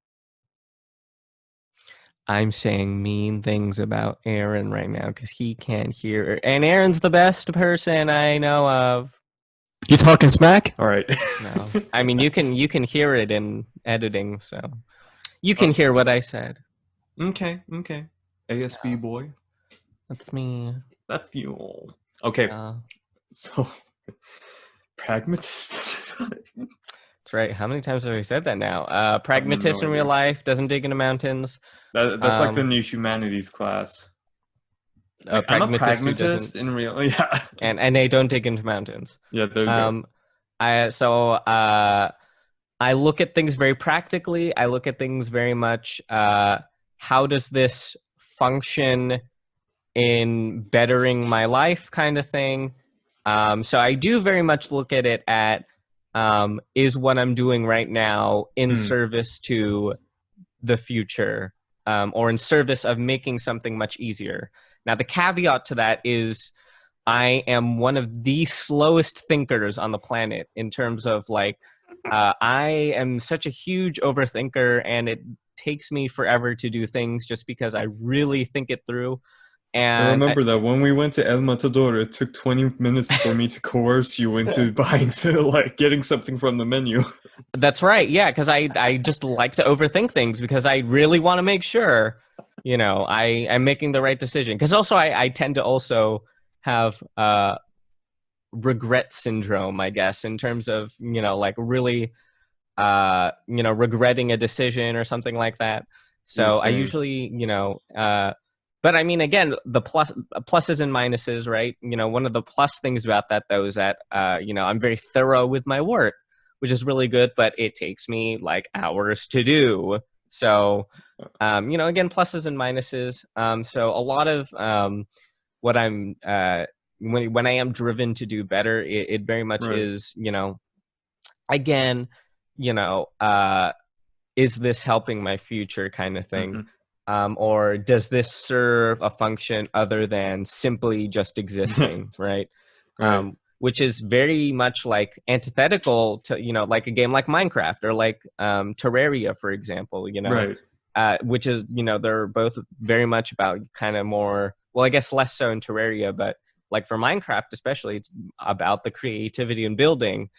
I'm saying mean things about Aaron right now because he can't hear. And Aaron's the best person I know of. You talking smack? All right. No, I mean you can hear it in editing, so you can hear what I said. Okay. ASB boy. That's me. That's you. Okay. So, pragmatist. That's right. How many times have I said that now? Pragmatist in real life, doesn't dig into mountains. That's like the new humanities class. Like, I'm a pragmatist in real, yeah. And they don't dig into mountains. Yeah, there you go. I look at things very practically. I look at things very much. How does this function in bettering my life, kind of thing. So I do very much look at it at is what I'm doing right now in service to the future, or in service of making something much easier. Now, the caveat to that is I am one of the slowest thinkers on the planet in terms of like, I am such a huge overthinker and it takes me forever to do things just because I really think it through. I And remember that when we went to El Matador, it took 20 minutes for me to coerce you into buying, so like getting something from the menu. that's right. Yeah, because I just like to overthink things because I really want to make sure, I am making the right decision. Because also I tend to also have regret syndrome, I guess, in terms of, like really regretting a decision or something like that. Dude, So I same. usually, but I mean, again, the pluses and minuses, right? One of the plus things about that though is that, I'm very thorough with my work, which is really good, but it takes me like hours to do. So, again, pluses and minuses. So a lot of what I'm when I am driven to do better, it very much Right. is, again, you know, is this helping my future kind of thing? Hmm. Or does this serve a function other than simply just existing, right? Right. Which is very much like antithetical to, like a game like Minecraft or like Terraria, for example, Right. which is, they're both very much about kind of more, well, I guess less so in Terraria, but like for Minecraft, especially, it's about the creativity and building.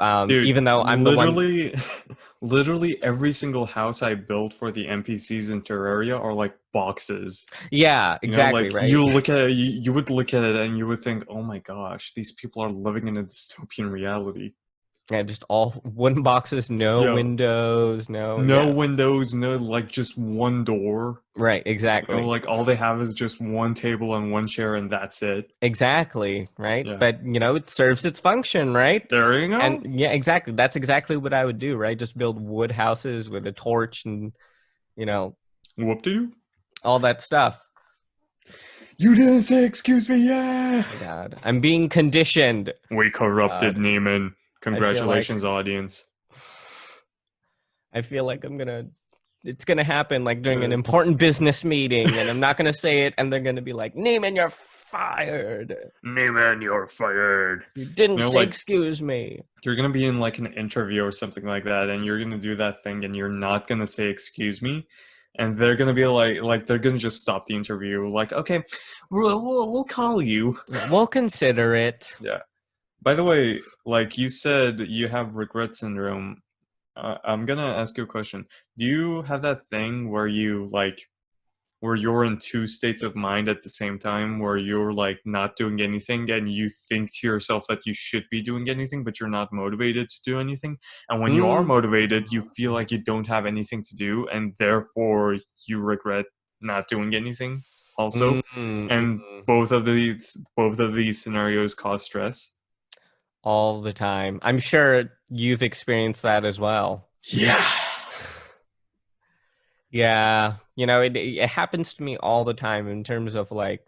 Dude, Even though I'm the one. literally, literally every single house I built for the NPCs in Terraria are like boxes. Yeah, You know, exactly, like right. you look at it, you would look at it and you would think, oh my gosh, these people are living in a dystopian reality. Yeah, just all wooden boxes, no Yeah. windows, no. No Yeah, windows, no, like just one door. right, You know, exactly. like all they have is just one table and one chair and that's it. Exactly, right? Yeah. But it serves its function, right? There you And go. yeah, exactly. That's exactly what I would do, right? Just build wood houses with a torch and, you know, Whoop-de-doo. all that stuff. You didn't say excuse me, yeah. My God. I'm being conditioned. We corrupted God. Neiman. I feel like Congratulations, audience. I feel like it's gonna happen like during an Uh, important business meeting, and I'm not gonna say it, and they're gonna be like, Neiman, you're fired. Neiman, you're fired. You didn't You know, say like excuse me. you're gonna be in like an interview or something like that, and you're gonna do that thing, and you're not gonna say excuse me, and they're gonna be like they're gonna just stop the interview. Like, okay, we'll call you. We'll consider it. Yeah. By the way, like you said, you have regret syndrome. I'm gonna ask you a question. Do you have that thing where you like where you're in two states of mind at the same time, where you're like not doing anything and you think to yourself that you should be doing anything, but you're not motivated to do anything? And when you are Mm, motivated, you feel like you don't have anything to do, and therefore you regret not doing anything also. And mm. both of these scenarios cause stress. All the time. I'm sure you've experienced that as well. Yeah. Yeah, it happens to me all the time in terms of like,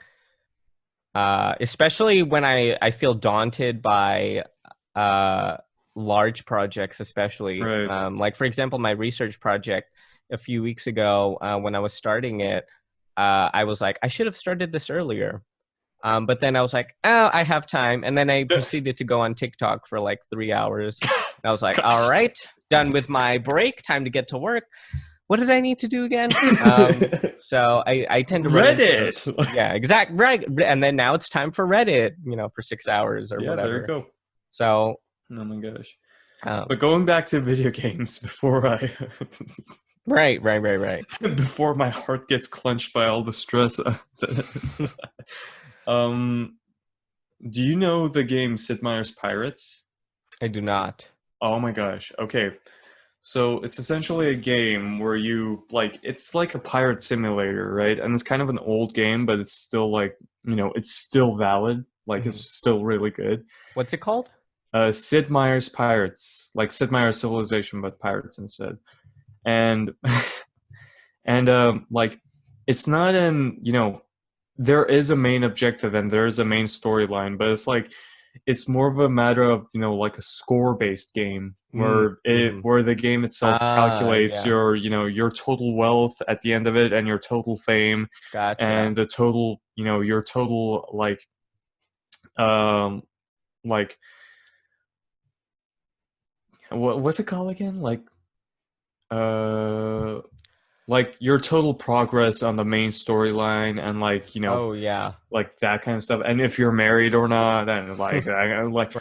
especially when I feel daunted by uh, large projects, especially. Right. Like, for example, my research project a few weeks ago, when I was starting it, I was like, I should have started this earlier. But then I was like, oh, I have time. And then I proceeded to go on TikTok for like 3 hours. And I was like, all right, done with my break, time to get to work. What did I need to do again? So I tend to run into Reddit. those. Yeah, exact right. And then now it's time for Reddit, for 6 hours or Yeah, there you whatever. go. So, Oh my gosh. um, But going back to video games before I right, right, right, right. before my heart gets clenched by all the stress. um, do you know the game Sid Meier's Pirates? I do not. Oh my gosh. Okay. So it's essentially a game where you like it's like a pirate simulator, right? And it's kind of an old game, but it's still like, it's still valid. Like it's Mhm. still really good. What's it called? Sid Meier's Pirates, like Sid Meier's Civilization, but pirates instead. And and like it's not an there is a main objective and there is a main storyline, but it's more of a matter of like a score based game where Mm-hmm. the game itself calculates Yeah, your total wealth at the end of it and your total fame gotcha. and the total your total um like what's it called again, like uh like your total progress on the main storyline and like, you know, Oh yeah. like that kind of stuff, and if you're married or not, and like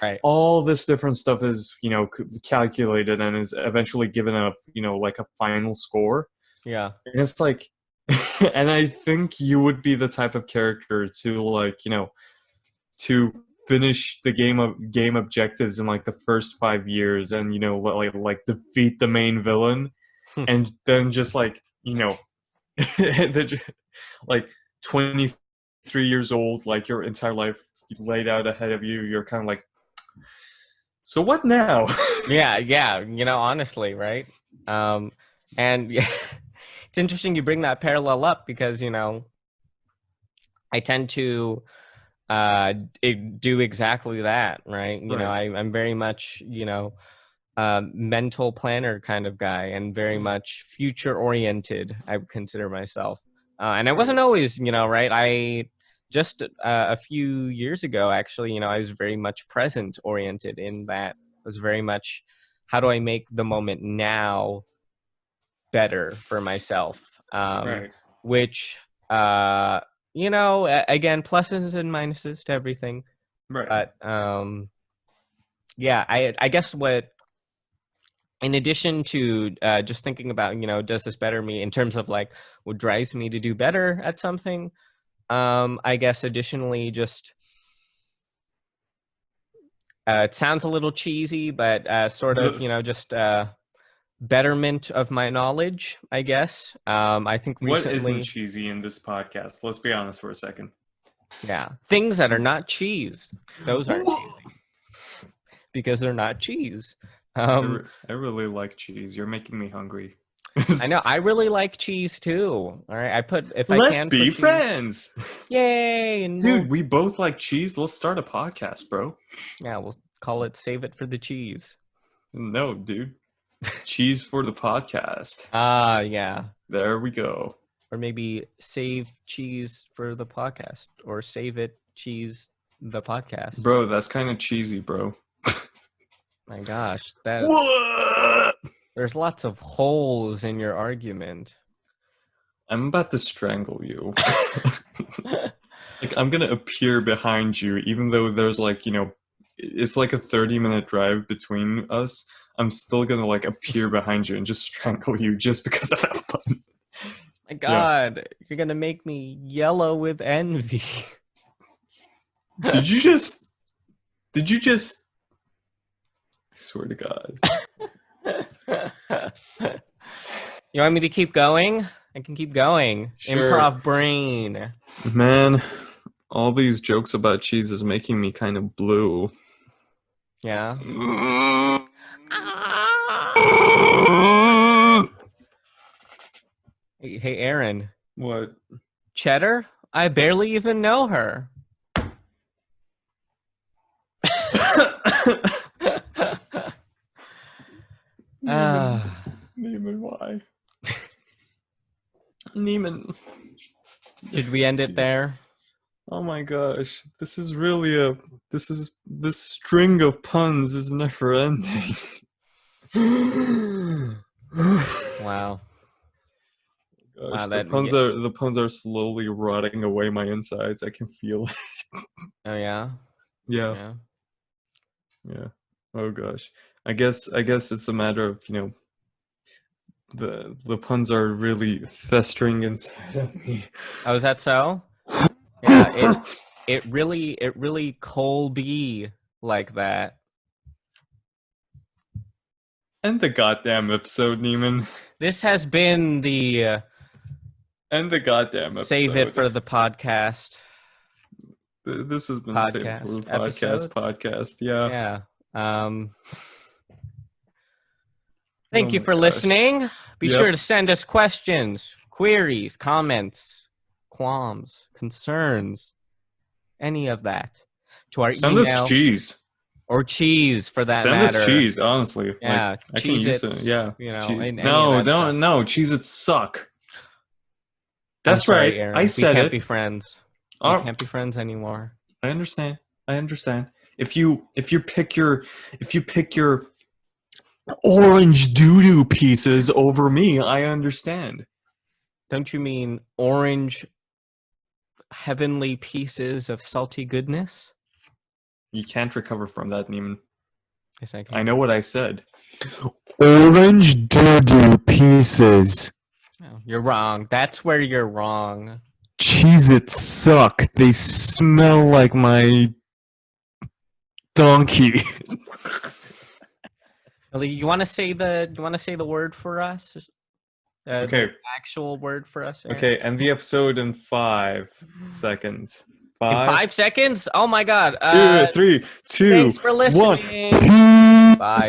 Right. all this different stuff is, you know, calculated and is eventually given a, you know, like a final score. Yeah. And it's like, and I think you would be the type of character to like, you know, to finish the game objectives in like the first 5 years, and you know, like defeat the main villain, and then just like, you know, like 23 years old, like your entire life laid out ahead of you. You're kind of like, so what now? Yeah, yeah, you know, honestly, right? And yeah, it's interesting you bring that parallel up because, you know, I tend to do exactly that, right? You know, Right. I'm very much, you know, mental planner kind of guy and very much future oriented, I would consider myself. And I wasn't Right. always, you know, right? I just a few years ago, actually, you know, I was very much present oriented in that was very much how do I make the moment now better for myself? Right. Which, you know, again, pluses and minuses to everything. Right. But yeah, I guess what in addition to just thinking about, you know, does this better me in terms of like what drives me to do better at something, I guess additionally just it sounds a little cheesy, but sort of, you know, just betterment of my knowledge, I guess. I think What isn't recently, cheesy in this podcast? Let's be honest for a second. yeah, things that are not cheese, those aren't cheesy because they're not cheese. Um, I really like cheese. You're making me hungry. I know I really like cheese too. All right, I put if I Let's can be put cheese, friends. yay, and Dude, we both like cheese. Let's start a podcast, bro. yeah, we'll call it "Save It for the Cheese." No, dude. Cheese for the podcast. Ah, yeah, There we go. or maybe "Save Cheese for the Podcast" or "Save It Cheese the Podcast." Bro, that's kind of cheesy, bro. My gosh, that What? there's lots of holes in your argument. I'm about to strangle you. Like, I'm gonna appear behind you, even though there's like, you know, it's like a 30-minute drive between us. I'm still gonna like appear behind you and just strangle you just because of that pun. My God, you're gonna make me yellow with envy. Did you just? Did you just? I swear to God. You want me to keep going? I can keep going. Sure. Improv brain. Man, all these jokes about cheese is making me kind of blue. Yeah. Hey, Aaron. What? Cheddar? I barely even know her. Neiman, why? Neiman. Should we end it there? Oh my gosh, this is really this string of puns is never ending. Wow. Gosh, Wow, the puns are slowly rotting away my insides. I can feel it. Oh yeah. Yeah. Yeah. Oh gosh. I guess it's a matter of, you know, the puns are really festering inside of me. Oh, is that so? Yeah, it really Colby like that. End the goddamn episode, Neiman. This has been the End the goddamn episode. Save It for the Podcast. This has been Save It for the podcast. Yeah. Yeah. Thank Oh you my for gosh. listening. Be Yep. sure to send us questions, queries, comments, qualms, concerns, any of that to our Send email us cheese. or cheese for that Send matter. us cheese, honestly. Yeah, Like, I can use it. Yeah. You know, Cheese. any No, of that stuff. no, Cheez-Its suck. I'm That's sorry, right. Aaron. I said we can't it. be friends. Oh, We can't be friends anymore. I understand. If you pick your orange doo-doo pieces over me, I understand. Don't you mean orange heavenly pieces of salty goodness? You can't recover from that, Neiman. Yes, I I can. know what I said. Orange doo-doo pieces. Oh, you're wrong. That's where you're wrong. Cheez-Its suck. They smell like my donkey. You want to say the word for us? Okay. The actual word for us. Aaron? Okay, end the episode in 5 seconds. In 5 seconds? Oh my god. 3, 2, Thanks for 1. listening. Bye.